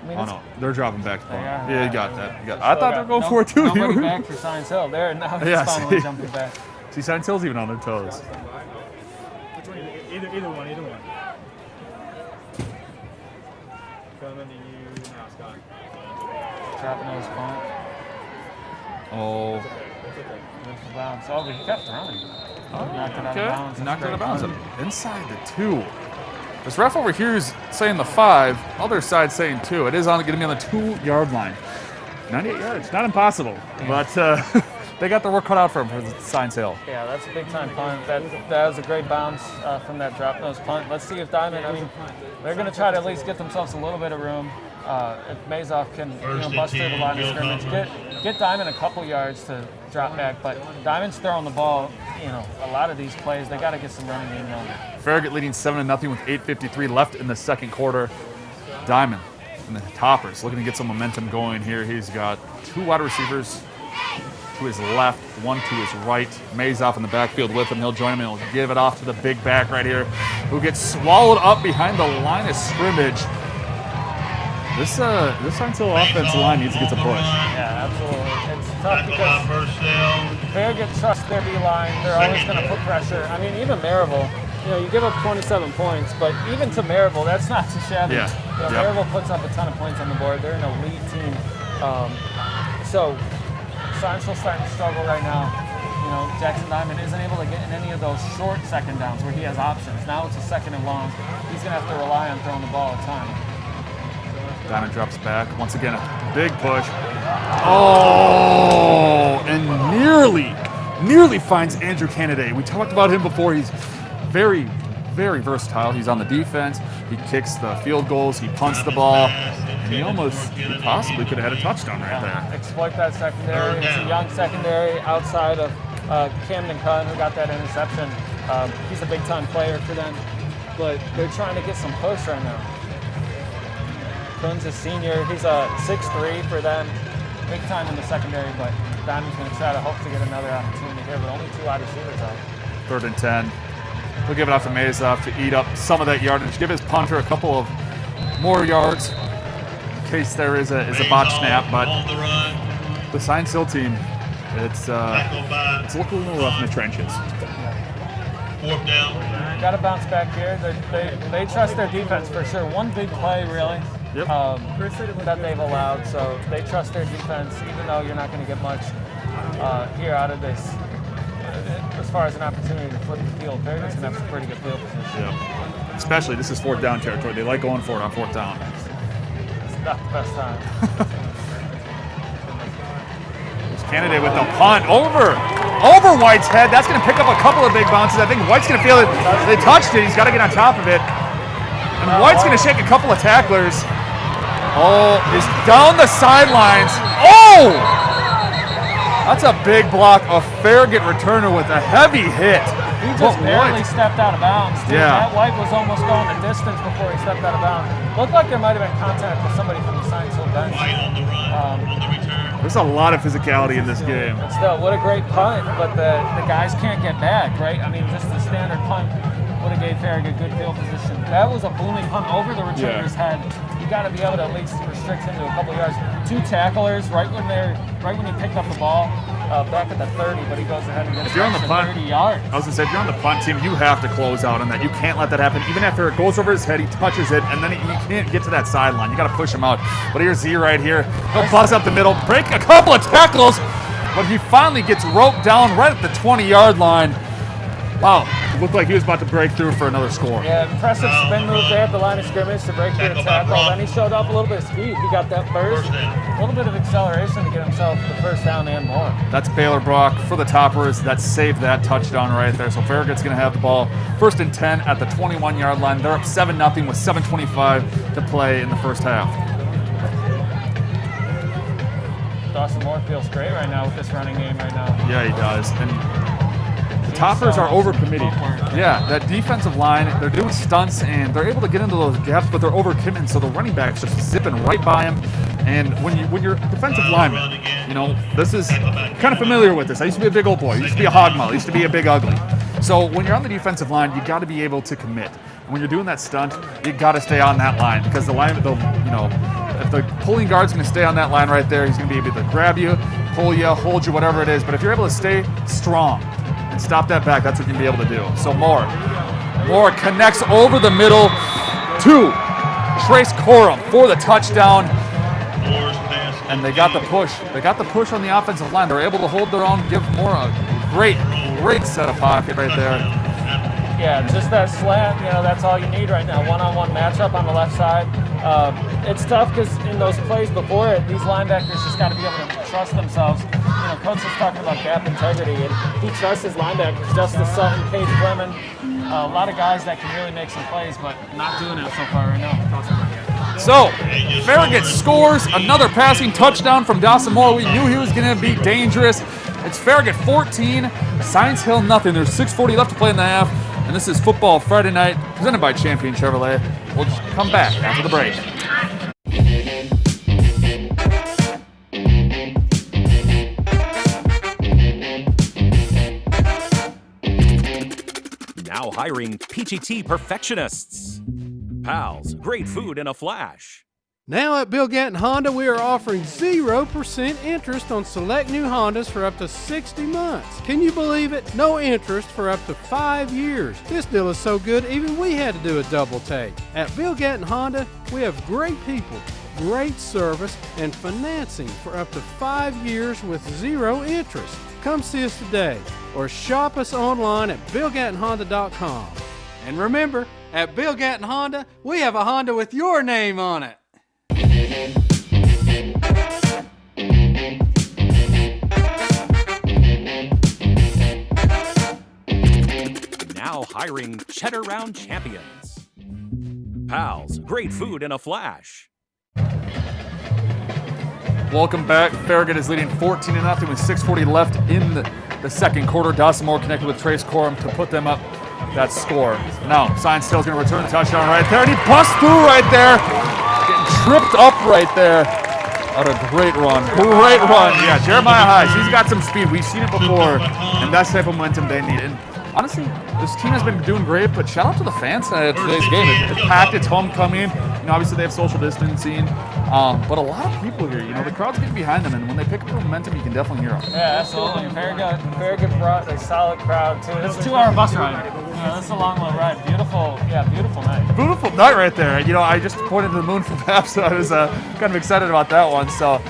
Speaker 1: I mean,
Speaker 2: no, they're dropping back. Yeah, you got that. I thought they were going for it too.
Speaker 1: Nobody back for Science Hill. There now he's finally jumping back.
Speaker 2: See, Science Hill's even on their toes.
Speaker 4: Either one. Coming to you now, Scott.
Speaker 1: Trap nose punt.
Speaker 2: Oh.
Speaker 1: Good for bounds. Oh, but he kept running. Knocked it out of bounds.
Speaker 2: Knocked it out of bounds. Inside the 2. This ref over here is saying the 5, other side saying 2. It is going to be on the 2-yard line. 98 yards, not impossible, but they got their work cut out for him for the Science Hill.
Speaker 1: Yeah, that's a big-time punt. That was a great bounce from that drop-nose punt. Let's see if Diamond, they're going to try to at least get themselves a little bit of room. If Mazov can bust through the line of scrimmage, get Diamond a couple yards to drop back, but Diamond's throwing the ball, a lot of these plays, they got to get some running game going.
Speaker 2: Farragut leading 7-0 with 8:53 left in the second quarter. Diamond And the Toppers looking to get some momentum going here. He's got 2 wide receivers to his left, 1 to his right. Mays off in the backfield with him. He'll join him and he'll give it off to the big back right here, who gets swallowed up behind the line of scrimmage. This Science Hill offensive line needs to get some push.
Speaker 1: Yeah, absolutely. It's tough
Speaker 3: Tackle by
Speaker 1: because
Speaker 3: Purcell.
Speaker 1: Farragut trusts their D-line. They're always going to put pressure. I mean, even Maryville, you know, you give up 27 points, but even to Maryville, that's not too shabby.
Speaker 2: Yeah.
Speaker 1: You know,
Speaker 2: Yep.
Speaker 1: Maryville puts up a ton of points on the board. They're an elite team. So Science Hill's starting to struggle right now. You know, Jackson Diamond isn't able to get in any of those short second downs where he has options. Now it's a second and long. He's going to have to rely on throwing the ball a ton.
Speaker 2: Diamond drops back. Once again, a big push. Oh, and nearly finds Andrew Canaday. We talked about him before. He's very, very versatile. He's on the defense. He kicks the field goals. He punts the ball. And he possibly could have had a touchdown right there.
Speaker 1: Exploit that secondary. It's a young secondary outside of Camden Cutton, who got that interception. He's a big-time player for them, but they're trying to get some push right now. Kuhn's a senior. He's a 6'3" for them. Big time in the secondary, but Diamond's going to try to hope to get another opportunity here, but only 2 wide receivers out.
Speaker 2: 3rd and 10. He'll give it off to Mazov to eat up some of that yardage. Give his punter a couple of more yards in case there is a botch snap. But
Speaker 3: On the run.
Speaker 2: the Science Hill team, it's looking a little rough in the trenches.
Speaker 3: 4th down.
Speaker 1: Got to bounce back here. They trust their defense for sure. One big play, really,
Speaker 2: Yep.
Speaker 1: that they've allowed. So they trust their defense, even though you're not going to get much here out of this. As far as an opportunity to flip the field, Farragut's going to have some pretty good field position.
Speaker 2: Yeah. Especially, this is 4th down territory. They like going for it on 4th down.
Speaker 1: It's not the best time.
Speaker 2: Candidate with the punt over White's head. That's going to pick up a couple of big bounces. I think White's going to feel it. They touched it. He's got to get on top of it. And White's going to shake a couple of tacklers. Oh, is down the sidelines. Oh! That's a big block. A Farragut returner with a heavy hit.
Speaker 1: He just barely stepped out of bounds, too.
Speaker 2: Yeah.
Speaker 1: That White was almost going the distance before he stepped out of bounds. Looked like there might have been contact with somebody from the Science Hill bench.
Speaker 3: White on the run. On the return.
Speaker 2: There's a lot of physicality in this game.
Speaker 1: But still, what a great punt, but the guys can't get back, right? I mean, just the standard punt would have gave Farragut good field position. That was a booming punt over the returner's head. You got to be able to at least restrict him to a couple yards. 2 tacklers right when he picked up the ball back at the 30, but he goes ahead and gets
Speaker 2: If you're on the punt,
Speaker 1: 30 yards.
Speaker 2: I was going to say, if you're on the punt team, you have to close out on that. You can't let that happen. Even after it goes over his head, he touches it, and then he can't get to that sideline. You got to push him out. But here's Z right here. He'll buzz up the middle, break a couple of tackles, but he finally gets roped down right at the 20-yard line. Wow, it looked like he was about to break through for another score.
Speaker 1: Yeah, impressive spin move there at the line of scrimmage to break through a tackle. Then he showed up a little bit of speed. He got that burst, a little bit of acceleration to get himself the 1st down and more.
Speaker 2: That's Baylor Brock for the Toppers. That saved that touchdown right there. So Farragut's going to have the ball 1st and 10 at the 21-yard line. They're up 7-0 with 7:25 to play in the 1st half.
Speaker 1: Dawson Moore feels great right now with this running game right now.
Speaker 2: Yeah, he does. And the Toppers are overcommitting. Yeah, that defensive line, they're doing stunts and they're able to get into those gaps, but they're overcommitting, so the running back's just zipping right by him. And when you're a defensive lineman, you know, this is kind of familiar with this. I used to be a big old boy. I used to be a hog molly. I used to be a big ugly. So when you're on the defensive line, you got to be able to commit. And when you're doing that stunt, you got to stay on that line because the line, if the pulling guard's going to stay on that line right there, he's going to be able to grab you, pull you, hold you, whatever it is. But if you're able to stay strong and stop that back, that's what you're going to be able to do. So Moore connects over the middle to Trace Corum for the touchdown. And they got the push. They got the push on the offensive line. They're able to hold their own, give Moore a great set of pocket right there.
Speaker 1: Yeah, just that slant, that's all you need right now. One-on-one matchup on the left side. It's tough because in those plays before it, these linebackers just got to be able to trust themselves. Coach was talking about gap integrity, and he trusts his linebackers. Justice Sutton, Paige Fleming, a lot of guys that can really make some plays, but not doing it so far right now.
Speaker 2: So, Farragut scores another passing touchdown from Dawson Moore. We knew he was going to be dangerous. It's Farragut 14, Science Hill nothing. There's 6:40 left to play in the half, and this is Football Friday Night, presented by Champion Chevrolet. We'll just come back after the break.
Speaker 7: Now hiring PGT perfectionists. Pals, great food in a flash.
Speaker 8: Now at Bill Gatton Honda, we are offering 0% interest on select new Hondas for up to 60 months. Can you believe it? No interest for up to 5 years. This deal is so good, even we had to do a double take. At Bill Gatton Honda, we have great people, great service, and financing for up to 5 years with 0 interest. Come see us today or shop us online at BillGattonHonda.com. And remember, at Bill Gatton Honda, we have a Honda with your name on it.
Speaker 7: Now hiring Cheddar Round champions. Pals, great food in a flash.
Speaker 2: Welcome back. Farragut is leading 14-0 with 6:40 left in the second quarter. Dawson Moore connected with Trace Corum to put them up that score. Now, Science Tail's going to return the touchdown right there, and he busts through right there. Getting tripped up right there. What a great run. Great run. Yeah, Jeremiah High, he's got some speed. We've seen it before, and that's the type of momentum they need. And honestly, this team has been doing great, but shout out to the fans tonight at today's game. It's packed, it's homecoming. You know, obviously they have social distancing, but a lot of people here. You know, the crowd's getting behind them, and when they pick up the momentum, you can definitely hear them.
Speaker 1: Yeah, absolutely. Farragut brought a solid crowd too. It's a 2-hour bus ride. Yeah, that's a long little ride. Beautiful night.
Speaker 2: Beautiful night right there. You know, I just pointed to the moon from that, so I was kind of excited about that one. So,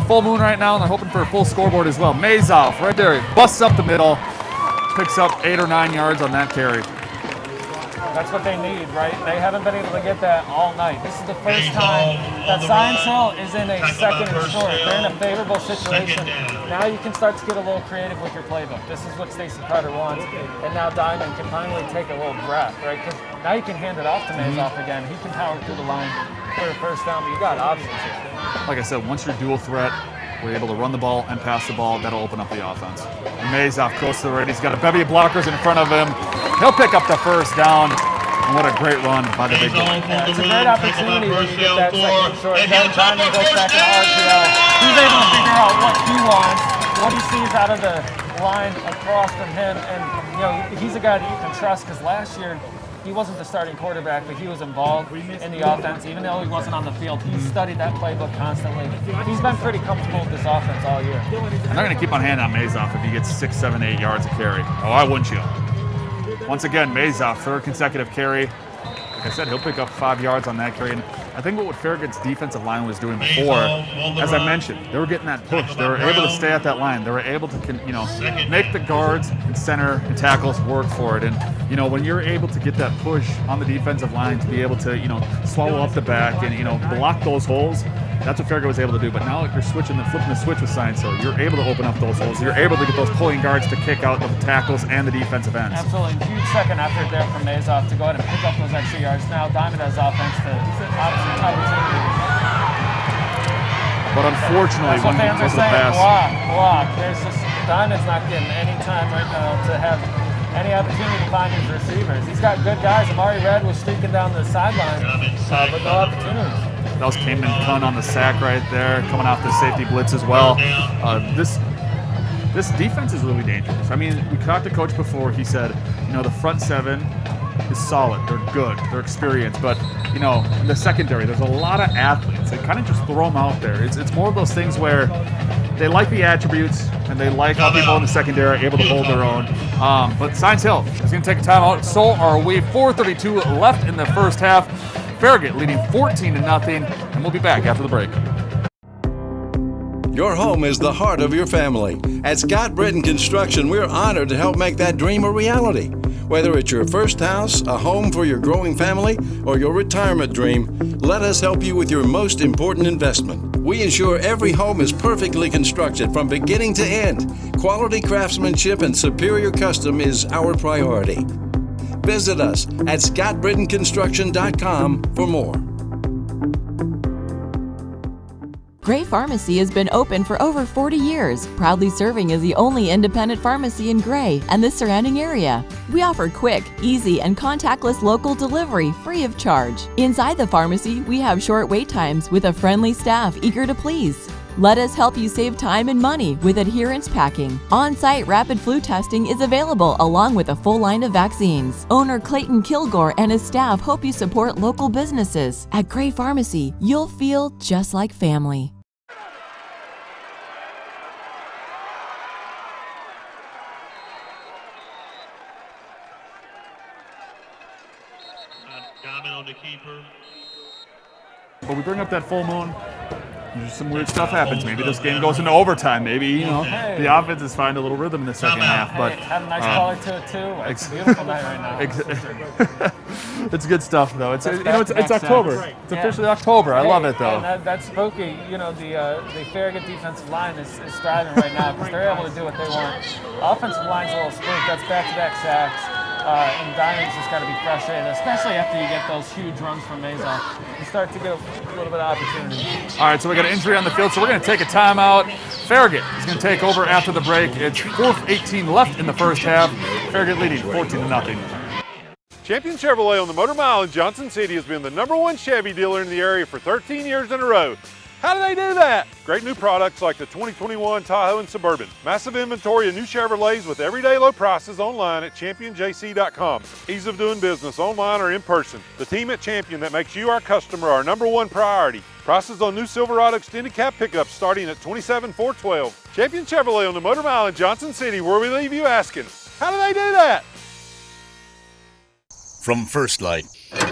Speaker 2: full moon right now, and they're hoping for a full scoreboard as well. Mazoff right there, he busts up the middle, picks up 8 or 9 yards on that carry.
Speaker 1: That's what they need, right? They haven't been able to get that all night. This is the first time that Science Hill is in a second and short. They're in a favorable situation. Now you can start to get a little creative with your playbook. This is what Stacey Carter wants. And now Diamond can finally take a little breath, right? Because now you can hand it off to Mazoff again. He can power through the line for a first down, but you got options here.
Speaker 2: Like I said, once you're dual threat, we're able to run the ball and pass the ball. That'll open up the offense. Mazoff goes to the right. He's got a bevy of blockers in front of him. He'll pick up the first down. And what a great run by the big boy.
Speaker 1: Yeah, it's a great opportunity when you get that second and short. Then Diamond goes back in RPO. He's able to figure out what he wants, what he sees out of the line across from him. And, you know, he's a guy that you can trust because last year, he wasn't the starting quarterback, but he was involved in the offense. Even though he wasn't on the field, he studied that playbook constantly. He's been pretty comfortable with this offense all year.
Speaker 2: I'm not going to keep on hand on Mazoff if he gets 6, 7, 8 yards a carry. Oh, why wouldn't you? Once again, Mazoff, third consecutive carry. Like I said, he'll pick up 5 yards on that carry. And I think what Farragut's defensive line was doing before, as I mentioned, they were getting that push. They were able to stay at that line. They were able to, you know, make the guards and center and tackles work for it. And, you know, when you're able to get that push on the defensive line to be able to, you know, swallow up the back and, you know, block those holes, that's what Farragut was able to do. But now if you're flipping the switch with Science Hill, you're able to open up those holes. You're able to get those pulling guards to kick out the tackles and the defensive ends.
Speaker 1: Absolutely. Huge second effort there from Mazoff to go ahead and pick up those extra yards. Now Diamond has offense to opportunity.
Speaker 2: But unfortunately,
Speaker 1: when
Speaker 2: fans are saying,
Speaker 1: block. There's just, Diamond's not getting any time right now to have any opportunity to find his receivers. He's got good guys. Amari Red was streaking down the sideline, but no opportunities.
Speaker 2: That was Kamen Kun on the sack right there, coming off the safety blitz as well. This defense is really dangerous. I mean, we talked to Coach before. He said, you know, the front seven is solid. They're good. They're experienced. But, you know, in the secondary, there's a lot of athletes. They kind of just throw them out there. It's more of those things where they like the attributes and they like how people in the secondary are able to hold their own. But Science Hill is going to take a timeout. So are we. 4:32 left in the first half. Farragut leading 14-0, and we'll be back after the break.
Speaker 9: Your home is the heart of your family. At Scott Britton Construction, we're honored to help make that dream a reality. Whether it's your first house, a home for your growing family, or your retirement dream, let us help you with your most important investment. We ensure every home is perfectly constructed from beginning to end. Quality craftsmanship and superior custom is our priority. Visit us at scottbrittonconstruction.com for more.
Speaker 10: Gray Pharmacy has been open for over 40 years, proudly serving as the only independent pharmacy in Gray and the surrounding area. We offer quick, easy, and contactless local delivery free of charge. Inside the pharmacy, we have short wait times with a friendly staff eager to please. Let us help you save time and money with adherence packing. On-site rapid flu testing is available along with a full line of vaccines. Owner Clayton Kilgore and his staff hope you support local businesses. At Gray Pharmacy, you'll feel just like family.
Speaker 3: Diamond on the keeper.
Speaker 2: But we bring up that full moon. Some weird stuff happens. Maybe this game goes into overtime. Maybe, the offense is finding a little rhythm in the second half. But
Speaker 1: had a nice color to it too. It's a beautiful night right now.
Speaker 2: It's good stuff though. It's October. It's officially October. I love it though.
Speaker 1: And that's spooky. The Farragut defensive line is thriving right now because they're able to do what they want. Offensive line's a little spooked. That's back-to-back sacks. And Diamond's just got to be frustrated, especially after you get those huge runs from Maison. You start to get a little bit of opportunity.
Speaker 2: All right, so we got an injury on the field, so we're going to take a timeout. Farragut is going to take over after the break. It's 4:18 left in the first half. Farragut leading 14-0.
Speaker 5: Champion Chevrolet on the Motor Mile in Johnson City has been the #1 Chevy dealer in the area for 13 years in a row. How do they do that? Great new products like the 2021 Tahoe and Suburban. Massive inventory of new Chevrolets with everyday low prices online at championjc.com. Ease of doing business online or in person. The team at Champion that makes you, our customer, our #1 priority. Prices on new Silverado extended cab pickups starting at $27,412. Champion Chevrolet on the Motor Mile in Johnson City, where we leave you asking, how do they do that?
Speaker 6: From first light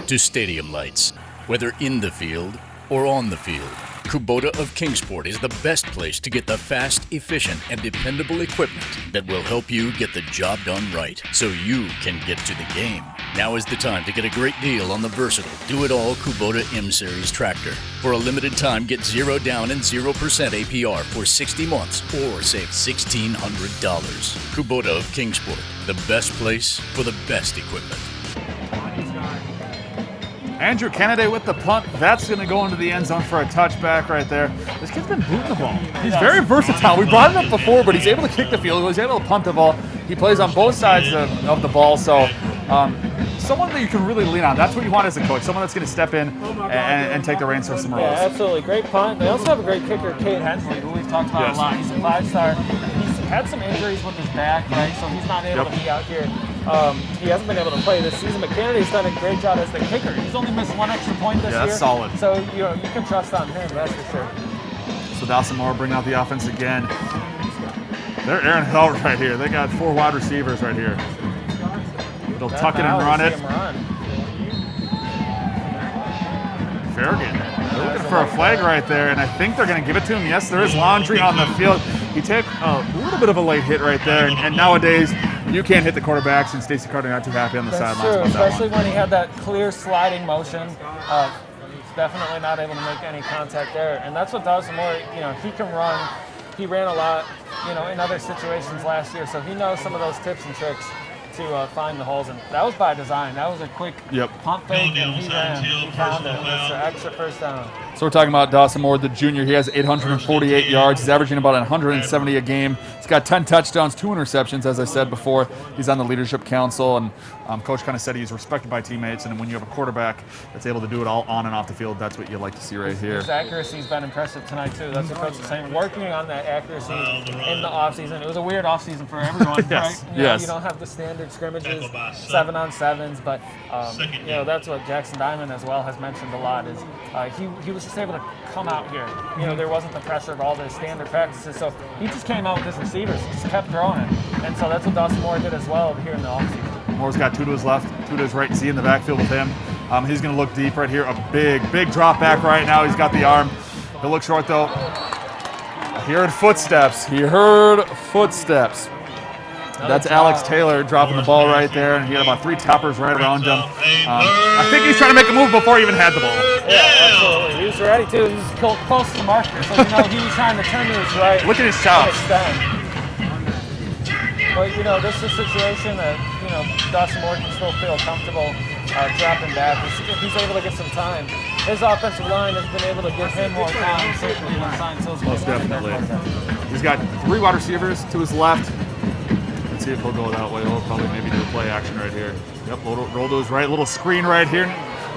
Speaker 6: to stadium lights, whether in the field or on the field, Kubota of Kingsport is the best place to get the fast, efficient, and dependable equipment that will help you get the job done right so you can get to the game. Now is the time to get a great deal on the versatile, do-it-all Kubota M-Series tractor. For a limited time, get 0 down and 0% APR for 60 months or save $1,600. Kubota of Kingsport, the best place for the best equipment.
Speaker 2: Andrew Kennedy with the punt. That's going to go into the end zone for a touchback right there. This kid's been booting the ball. He's very versatile. We brought him up before, but he's able to kick the field goal. He's able to punt the ball. He plays on both sides of the ball. So someone that you can really lean on. That's what you want as a coach. Someone that's going to step in and take the reins from somewhere else.
Speaker 1: Yeah, absolutely. Great punt. They also have a great kicker, Cade Hensley, who we've talked about a lot. He's a 5-star. He's had some injuries with his back, right? So he's not able to be out here. He hasn't been able to play this season, but Kennedy's done a great job as the kicker. He's only missed 1 extra point this year.
Speaker 2: That's solid.
Speaker 1: So you can trust on him, that's for sure.
Speaker 2: So Dawson Moore bring out the offense again. They're airing it out right here. They got 4 wide receivers right here. They'll tuck it and run it. Farragut. They're looking for a flag right there, and I think they're going to give it to him. Yes, there is Laundry on the field. He took a little bit of a late hit right there, and nowadays you can't hit the quarterbacks, and Stacey Carter not too happy on the sidelines about that one.
Speaker 1: Especially when he had that clear sliding motion. Definitely not able to make any contact there, and that's what Dawson Moore, he can run. He ran a lot, in other situations last year, so he knows some of those tips and tricks to find the holes, and that was by design. That was a quick pump fake, and he ran. He found it. It's an extra first down.
Speaker 2: So we're talking about Dawson Moore, the junior. He has 848 yards. He's averaging about 170 a game. He's got 10 touchdowns, 2 interceptions, as I said before. He's on the leadership council, and Coach kind of said he's respected by teammates, and when you have a quarterback that's able to do it all on and off the field, that's what you like to see right here.
Speaker 1: His accuracy's been impressive tonight, too. That's what Coach is saying. Working on that accuracy in the offseason. It was a weird offseason for everyone, right? You don't have the standard scrimmages, 7-on-7s, but that's what Jackson Diamond as well has mentioned a lot is he was just able to come out here. There wasn't the pressure of all the standard practices, so he just came out with his receivers, just kept throwing it. And so that's what Dawson Moore did as well here in the offseason.
Speaker 2: Moore's got 2 to his left, 2 to his right. Z in the backfield with him. He's going to look deep right here. A big drop back right now. He's got the arm. He'll look short though. He heard footsteps. That's Alex Taylor dropping the ball right there, and he had about 3 toppers right around him. I think he's trying to make a move before he even had the ball.
Speaker 1: Yeah, absolutely. He was ready to. He was close to the marker, so he was trying to turn to his right.
Speaker 2: Look at his chops.
Speaker 1: But this is a situation that Dawson Moore can still feel comfortable dropping back if he's able to get some time. His offensive line has been able to give him more time, certainly when Science Hill's
Speaker 2: most definitely. He's got 3 wide receivers to his left. Let's see if he'll go that way. He'll probably maybe do a play action right here. Yep, roll to his right, little screen right here.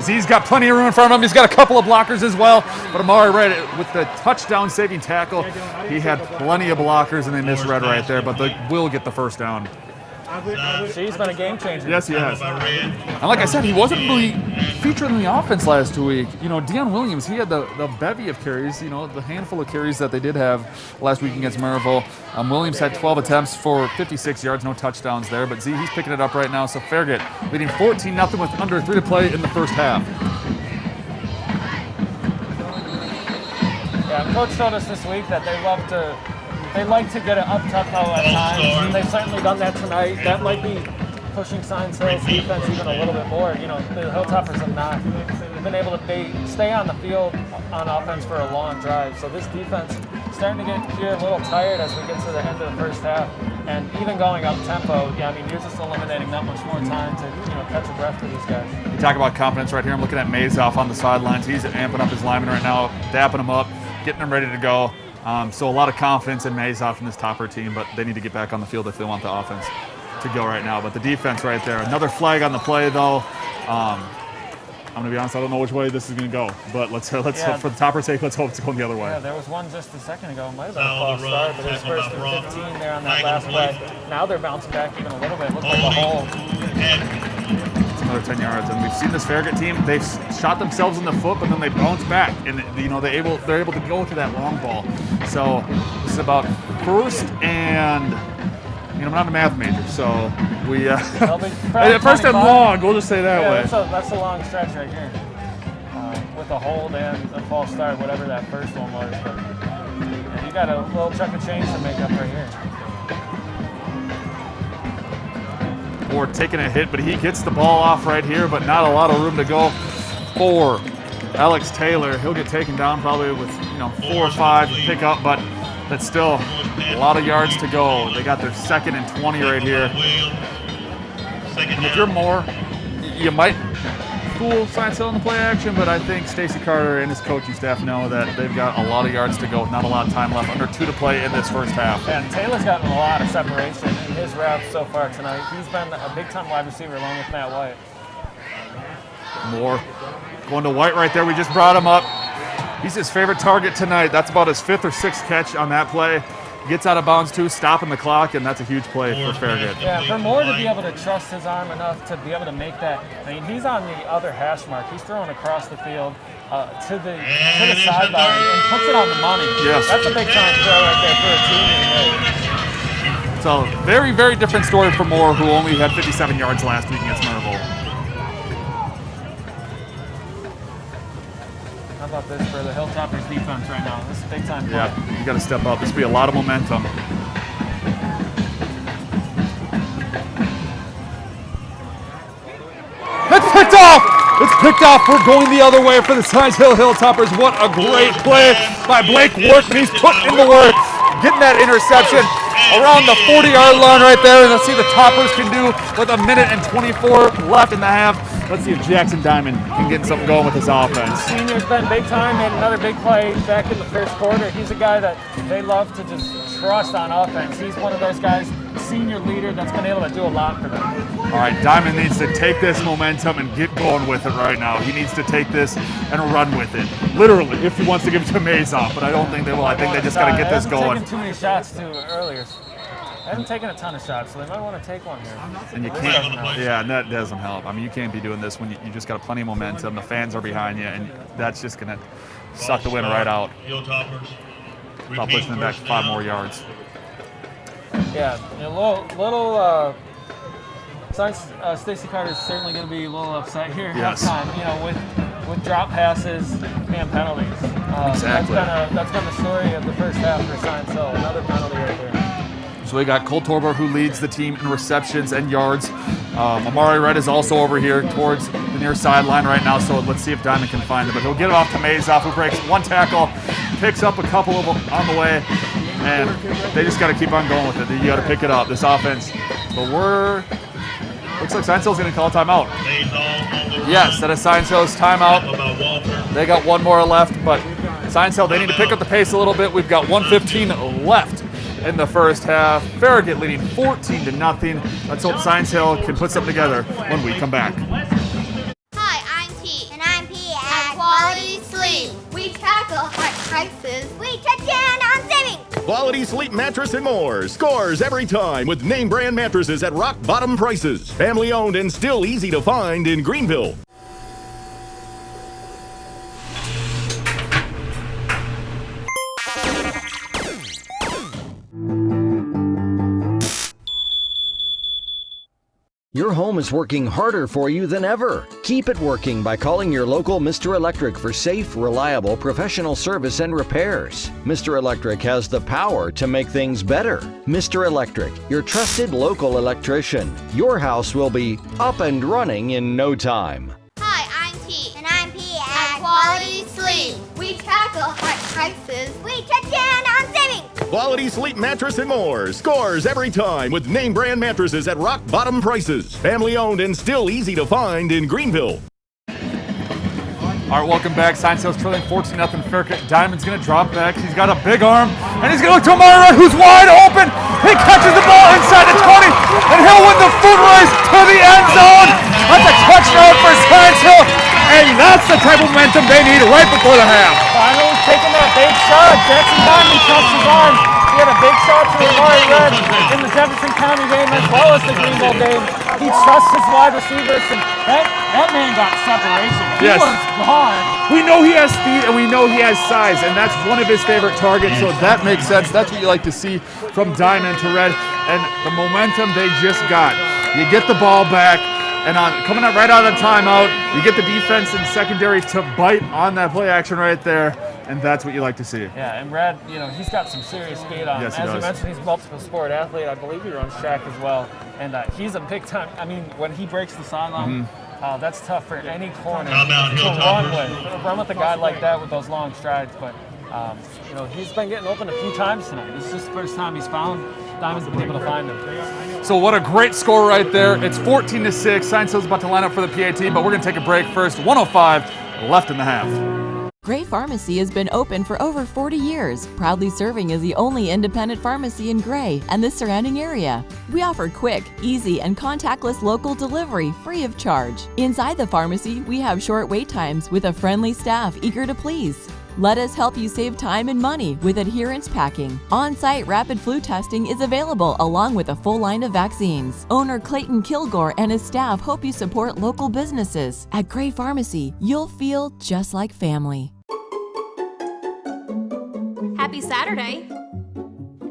Speaker 2: Z's got plenty of room in front of him. He's got a couple of blockers as well. But Amari Red with the touchdown saving tackle, he had plenty of blockers and they misread right there, but they will get the first down.
Speaker 1: She's been a game changer.
Speaker 2: Yes, he has. And like I said, he wasn't really featured in the offense last week. You know, Deion Williams, he had the bevy of carries, you know, the handful of carries that they did have last week against Maryville. Williams had 12 attempts for 56 yards, no touchdowns there. But Z, he's picking it up right now. So Farragut leading 14-0 with under 3 to play in the first half.
Speaker 1: Yeah, Coach told us this week that they like to get it up tempo at times, and they've certainly done that tonight. That might be pushing Science Hill's defense even a little bit more. You know, the Hilltoppers have not been able to stay on the field on offense for a long drive. So this defense is starting to get a little tired as we get to the end of the first half. And even going up tempo, yeah, I mean, you're just eliminating that much more time to, you know, catch a breath for these guys.
Speaker 2: You talk about confidence right here. I'm looking at Mazoff on the sidelines. He's amping up his linemen right now, dapping them up, getting them ready to go. So a lot of confidence in Mazoff in this topper team, but they need to get back on the field if they want the offense to go right now. But the defense right there. Another flag on the play, though. I'm going to be honest, I don't know which way this is going to go. But let's for the topper's sake, let's hope it's going the other way.
Speaker 1: Yeah, there was one just a second ago. It might have been a false start, but it was first and 15 there on that last play. Now they're bouncing back even a little bit. It looked like a hole.
Speaker 2: It's another 10 yards. And we've seen this Farragut team, they've shot themselves in the foot, but then they bounce back. And, you know, they're able to go to that long ball. So this is about first and, you know, I'm not a math major, so we, first and long, we'll just say that way.
Speaker 1: That's a long stretch right here. With a hold and a false start, whatever that first one was. But yeah, you got a little chunk of change to make up right here.
Speaker 2: Or taking a hit, but he gets the ball off right here, but not a lot of room to go for Alex Taylor. He'll get taken down probably with, you know, 4 or 5 to pick up, but that's still a lot of yards to go. They got their 2nd and 20 right here. And if you're Moore, you might fool Science Hill in the play action, but I think Stacey Carter and his coaching staff know that they've got a lot of yards to go, not a lot of time left, under 2 to play in this first half.
Speaker 1: And Taylor's gotten a lot of separation in his routes so far tonight. He's been a big-time wide receiver along with Matt White.
Speaker 2: Moore going to White right there. We just brought him up. He's his favorite target tonight. That's about his 5th or 6th catch on that play. Gets out of bounds too, stopping the clock, and that's a huge play for Farragut.
Speaker 1: Yeah, for Moore to be able to trust his arm enough to be able to make that. I mean, he's on the other hash mark. He's throwing across the field to the sideline and puts it on the money.
Speaker 2: Yes.
Speaker 1: That's a big time throw right there for a team.
Speaker 2: So very, very different story for Moore, who only had 57 yards last week against Maryville.
Speaker 1: How about this for the Hilltoppers defense right now? This is a big time play.
Speaker 2: Yeah, you got to step up. This will be a lot of momentum. It's picked off! It's picked off. We're going the other way for the Science Hill Hilltoppers. What a great play by Blake Workman. He's putting in the work, getting that interception around the 40-yard line right there. And let's see what the Toppers can do with 1 minute and 24 left in the half. Let's see if Jackson Diamond can get something going with his offense.
Speaker 1: Senior's been big time, made another big play back in the first quarter. He's a guy that they love to just trust on offense. He's one of those guys, senior leader, that's been able to do a lot for them.
Speaker 2: All right, Diamond needs to take this momentum and get going with it right now. He needs to take this and run with it. Literally, if he wants to give it to Mazoff, but I don't think they will. I think they just got to get this going.
Speaker 1: They haven't taken too many shots earlier. They haven't taken a ton of shots, so they might want to take one here.
Speaker 2: And you can't, yeah, and that doesn't help. I mean, you can't be doing this when you just got plenty of momentum. The fans are behind you, and that's just going to suck the wind right out. Stop pushing them back 5 more yards.
Speaker 1: Yeah, a little Stacey Carter's certainly going to be a little upset here at halftime, you know, with drop passes and penalties.
Speaker 2: Exactly.
Speaker 1: That's been the story of the first half for Science Hill. Another penalty right there.
Speaker 2: So we got Cole Torber, who leads the team in receptions and yards. Amari Red is also over here towards the near sideline right now, so let's see if Diamond can find him. But he'll get it off to Mazoff, who breaks 1 tackle, picks up a couple of them on the way, and they just got to keep on going with it. You got to pick it up, this offense. But looks like Science Hill's going to call a timeout. Yes, that is Science Hill's timeout. They got 1 more left, but Science Hill, they need to pick up the pace a little bit. We've got 1:15 left in the first half. Farragut leading 14-0. Let's hope Science Hill can put something together when we come back.
Speaker 11: Hi, I'm T. prices. We cut down on savings.
Speaker 12: Quality sleep mattress and more. Scores every time with name brand mattresses at rock bottom prices. Family owned and still easy to find in Greenville.
Speaker 13: Your home is working harder for you than ever. Keep it working by calling your local Mr. Electric for safe, reliable, professional service and repairs. Mr. Electric has the power to make things better. Mr. Electric, your trusted local electrician. Your house will be up and running in no time.
Speaker 11: Hi, I'm P. And I'm P at Quality Sleep. We tackle high prices. We cut down on savings.
Speaker 12: Quality sleep mattress and more. Scores every time with name brand mattresses at rock bottom prices. Family owned and still easy to find in Greenville.
Speaker 2: All right, welcome back. Sign Sales trailing 14-0. Farragut. Diamond's going to drop back. He's got a big arm, and he's going to look to Amari, who's wide open. He catches the ball inside the 20, and he'll win the foot race to the end zone. That's a touchdown for Sign Sales, and that's the type of momentum they need right before the half.
Speaker 1: Finally taking that big shot. Jackson Diamond trusts his arm. He had a big shot to Amari Red in the Jefferson County game as well as the Greenville game. He trusts his wide receivers, and that man got separation. He was gone.
Speaker 2: We know he has speed and we know he has size, and that's one of his favorite targets, so that makes sense. That's what you like to see from Diamond to Red, and the momentum they just got. You get the ball back, and coming out right out of the timeout, you get the defense and secondary to bite on that play action right there, and that's what you like to see.
Speaker 1: Yeah, and Red, you know, he's got some serious speed on him.
Speaker 2: Yes, he
Speaker 1: As
Speaker 2: does.
Speaker 1: you mentioned, he's a multiple sport athlete. I believe he runs track as well, and he's a big time. I mean, when he breaks the sideline, that's tough for any corner to run with a guy like that with those long strides. But you know, he's been getting open a few times tonight. This is the first time he's found Diamond's been able to find him.
Speaker 2: So what a great score right there. It's 14-6. Sign Sales about to line up for the PAT, but we're going to take a break first. 1:05 left in the half.
Speaker 10: Gray Pharmacy has been open for over 40 years, proudly serving as the only independent pharmacy in Gray and the surrounding area. We offer quick, easy, and contactless local delivery free of charge. Inside the pharmacy, we have short wait times with a friendly staff eager to please. Let us help you save time and money with adherence packing. On-site rapid flu testing is available along with a full line of vaccines. Owner Clayton Kilgore and his staff hope you support local businesses. At Gray Pharmacy, you'll feel just like family.
Speaker 14: Happy Saturday.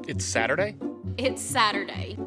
Speaker 15: It's Saturday?
Speaker 14: It's Saturday.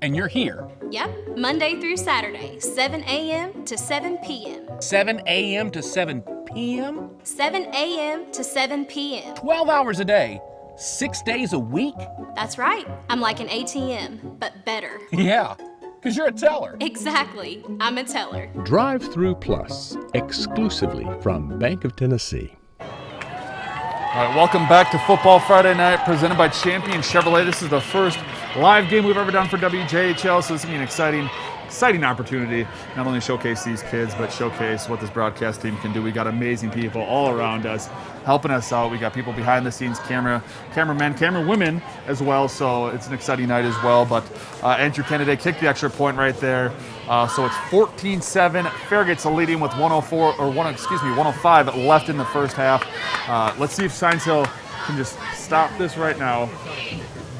Speaker 15: And you're here.
Speaker 14: Yep, Monday through Saturday, 7 a.m. to 7 p.m.
Speaker 15: 7 a.m. to 7 p.m.?
Speaker 14: 7 a.m. to 7 p.m.
Speaker 15: 12 hours a day, 6 days a week?
Speaker 14: That's right. I'm like an ATM, but better.
Speaker 15: Yeah, because you're a teller.
Speaker 14: Exactly. I'm a teller.
Speaker 16: Drive-Through Plus, exclusively from Bank of Tennessee.
Speaker 2: All right, welcome back to Football Friday Night, presented by Champion Chevrolet. This is the first live game we've ever done for WJHL, so this is going to be an exciting opportunity. Not only showcase these kids, but showcase what this broadcast team can do. We got amazing people all around us helping us out. We got people behind the scenes, cameramen, camerawomen as well, so it's an exciting night as well. But Andrew Kennedy kicked the extra point right there. So it's 14-7. Farragut's leading with 105 left in the first half. Let's see if Sign Sales can just stop this right now.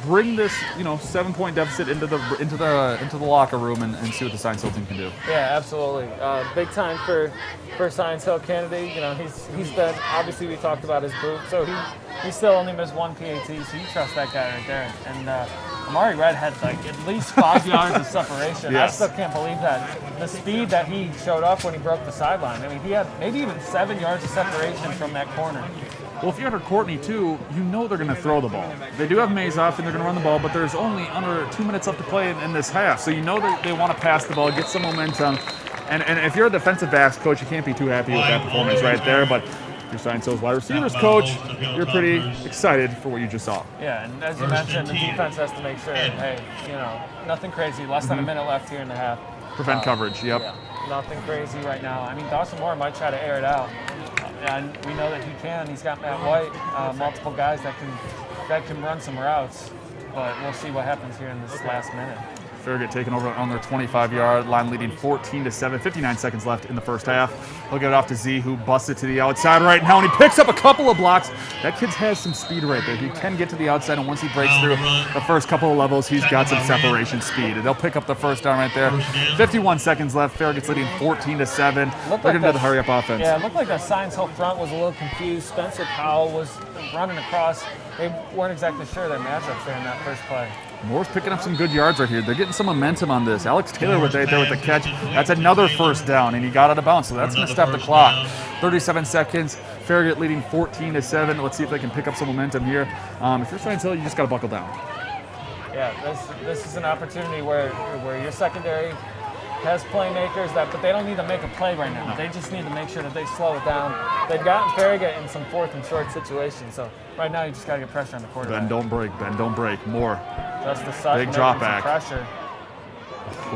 Speaker 2: Bring this, 7-point deficit into the locker room and see what the Sign Sales team can do.
Speaker 1: Yeah, absolutely. Big time for Sign Sales Kennedy. He's been, obviously we talked about his boot, so he still only missed one PAT, so you trust that guy right there. And Amari Red had at least 5 yards of separation.
Speaker 2: Yes.
Speaker 1: I still can't believe that. The speed that he showed up when he broke the sideline. I mean, he had maybe even 7 yards of separation from that corner.
Speaker 2: Well, if you're under Courtney, too, you know they're going to throw the ball. They do have Mays off, and they're going to run the ball, but there's only under 2 minutes left to play in this half. So you know that they want to pass the ball, get some momentum. And if you're a defensive backs coach, you can't be too happy with that performance right there. But if you're Sign Sales wide receivers coach, you're pretty excited for what you just saw.
Speaker 1: Yeah, and as you mentioned, the defense has to make sure, hey, nothing crazy. Less than a minute left here in the half.
Speaker 2: Prevent coverage, yep.
Speaker 1: Yeah, nothing crazy right now. I mean, Dawson Moore might try to air it out. And we know that he can. He's got Matt White, multiple guys that can run some routes. But we'll see what happens here in this last minute.
Speaker 2: Farragut taking over on their 25-yard line, leading 14-7. 59 seconds left in the first half. He'll get it off to Z, who busts it to the outside right now, and he picks up a couple of blocks. That kid has some speed right there. He can get to the outside, and once he breaks through the first couple of levels, he's got some separation speed. And they'll pick up the first down right there. 51 seconds left. Farragut's leading 14-7. They're going to do the hurry-up offense.
Speaker 1: Yeah, it looked like the Science Hill front was a little confused. Spencer Powell was running across. They weren't exactly sure their matchups there in that first play.
Speaker 2: Moore's picking up some good yards right here. They're getting some momentum on this. Alex Taylor was right there with the catch. That's another first down, and he got out of bounds, so that's going to stop the clock. 37 seconds. Farragut leading 14-7. Let's see if they can pick up some momentum here. If you're Science Hill, you just got to buckle down.
Speaker 1: Yeah, this is an opportunity where your secondary has playmakers, but they don't need to make a play right now. They just need to make sure that they slow it down. They've gotten Farragut in some 4th and short situations, so right now you just got to get pressure on the quarterback.
Speaker 2: Ben, don't break. Ben, don't break. More.
Speaker 1: That's the side.
Speaker 2: Big drop back.
Speaker 1: Pressure.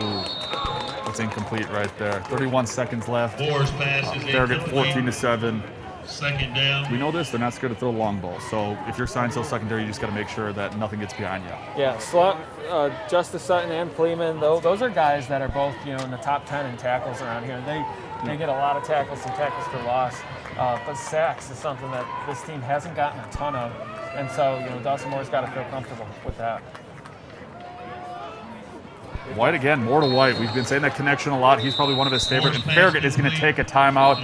Speaker 2: Ooh, it's incomplete right there. 31 seconds left. Farragut 14-7.
Speaker 3: Second down.
Speaker 2: We know this. They're not scared to throw long balls. So if you're Science Hill secondary, you just got to make sure that nothing gets behind you.
Speaker 1: Yeah, Justice Sutton and Fleeman, those are guys that are both in the top 10 in tackles around here. They get a lot of tackles and tackles for loss. But sacks is something that this team hasn't gotten a ton of. And so, Dawson Moore's got to feel comfortable with that.
Speaker 2: White again, Moore to White. We've been saying that connection a lot. He's probably one of his favorites. And Farragut is going to take a timeout.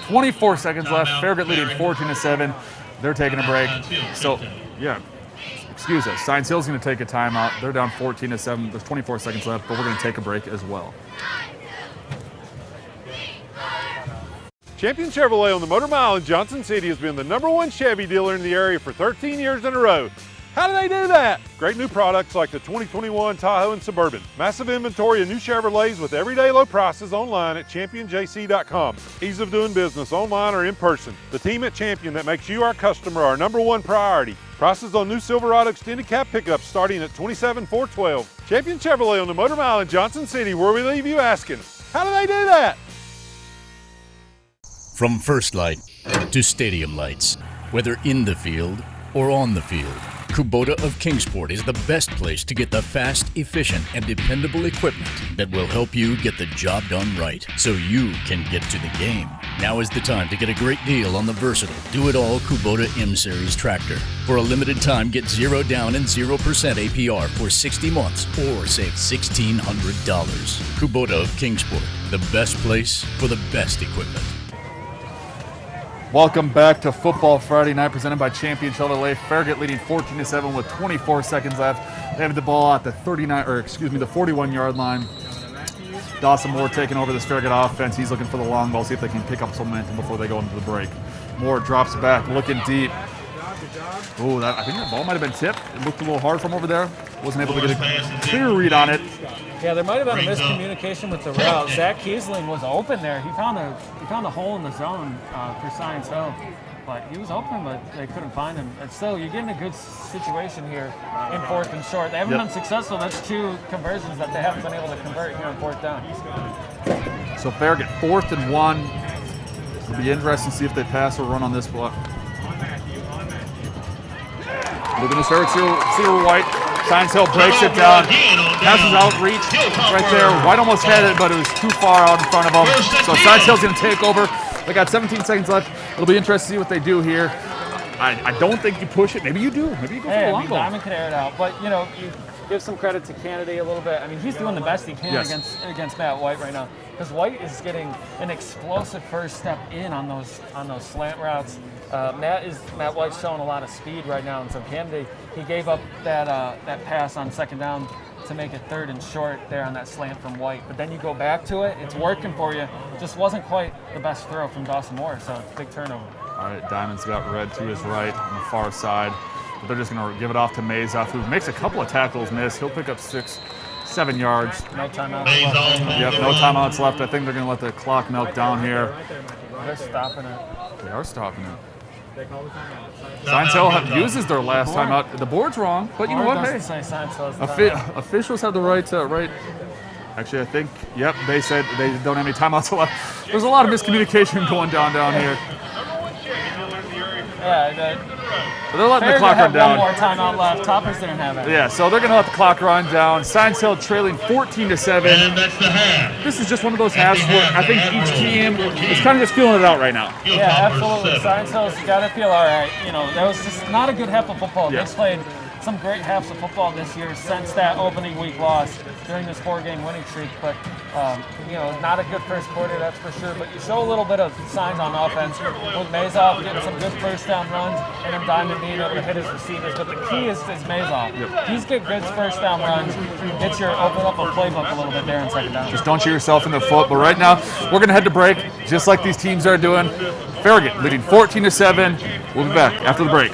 Speaker 2: 24 seconds left. Farragut leading 14-7. They're taking a break. So, yeah, excuse us. Science Hill's going to take a timeout. They're down 14-7. There's 24 seconds left, but we're going to take a break as well.
Speaker 5: Champion Chevrolet on the Motor Mile in Johnson City has been the #1 Chevy dealer in the area for 13 years in a row. How do they do that? Great new products like the 2021 Tahoe and Suburban. Massive inventory of new Chevrolets with everyday low prices online at championjc.com. Ease of doing business online or in person. The team at Champion that makes you, our customer, our #1 priority. Prices on new Silverado extended cab pickups starting at $27,412. Champion Chevrolet on the Motor Mile in Johnson City, where we leave you asking, how do they do that?
Speaker 6: From first light to stadium lights, whether in the field or on the field, Kubota of Kingsport is the best place to get the fast, efficient, and dependable equipment that will help you get the job done right so you can get to the game. Now is the time to get a great deal on the versatile, do-it-all Kubota M-Series tractor. For a limited time, get 0 down and 0% APR for 60 months or save $1,600. Kubota of Kingsport, the best place for the best equipment.
Speaker 2: Welcome back to Football Friday Night, presented by Champion Chevrolet. Farragut leading 14-7 with 24 seconds left. They have the ball at the 41-yard line. Dawson Moore taking over this Farragut offense. He's looking for the long ball, see if they can pick up some momentum before they go into the break. Moore drops back, looking deep. Ooh, I think that ball might have been tipped. It looked a little hard from over there. Wasn't able to get a clear read on it.
Speaker 1: Yeah, there might have been a miscommunication with the route. Zach Kiesling was open there. He found a hole in the zone for Science Hill, but he was open, but they couldn't find him. And still, you're getting a good situation here in 4th and short. They haven't been successful. That's 2 conversions that they haven't been able to convert here on 4th down.
Speaker 2: So Farragut 4th and 1. It'll be interesting to see if they pass or run on this block. Looking at Farragut, White. Science Hill breaks it down, passes out, reach right there. White almost had it, but it was too far out in front of him. So Science Hill's going to take over. They got 17 seconds left. It'll be interesting to see what they do here. I don't think you push it. Maybe you do. Maybe you go for the long ball.
Speaker 1: Diamond can air it out, but you give some credit to Kennedy a little bit. I mean, he's doing the best he can against Matt White right now, because White is getting an explosive first step in on those slant routes. Matt White's showing a lot of speed right now, and so Kennedy, he gave up that pass on 2nd down to make it 3rd and short there on that slant from White. But then you go back to it, it's working for you. Just wasn't quite the best throw from Dawson Moore, so big turnover.
Speaker 2: All right, Diamond's got red to his right on the far side. But they're just going to give it off to Mazoff, who makes a couple of tackles miss. He'll pick up 6-7 yards.
Speaker 1: No timeouts left.
Speaker 2: Yep, no timeouts left. I think they're going to let the clock melt down here.
Speaker 1: They're stopping it.
Speaker 2: They are stopping it. Science Hill uses their last timeout. The board's wrong, but you know what? Hey, officials have the right to Actually, I think, they said they don't have any timeouts left. There's a lot of miscommunication going down here.
Speaker 1: Yeah,
Speaker 2: But they're letting the
Speaker 1: Farragut
Speaker 2: clock run
Speaker 1: had
Speaker 2: down.
Speaker 1: one more timeout left. Toppers didn't have it.
Speaker 2: Yeah, so they're going to let the clock run down. Science Hill trailing 14-7.
Speaker 3: And that's the half.
Speaker 2: This is just one of those halves where I think each team is kind of just feeling it out right now.
Speaker 1: Yeah, absolutely. Science Hill's got to feel all right. You know, that was just not a good half of football.
Speaker 2: Yeah.
Speaker 1: They played some great halves of football this year since that opening week loss during this 4-game winning streak. But, you know, not a good first quarter, that's for sure. But you show a little bit of signs on offense. With Mazoff getting some good first down runs and then Diamond being able to hit his receivers. But the key is Mazoff. He's get good first down runs. Gets your open up a playbook a little bit there in second down.
Speaker 2: Just don't shoot yourself in the foot. But right now, we're going to head to break, just like these teams are doing. Farragut leading 14-7. We'll be back after the break.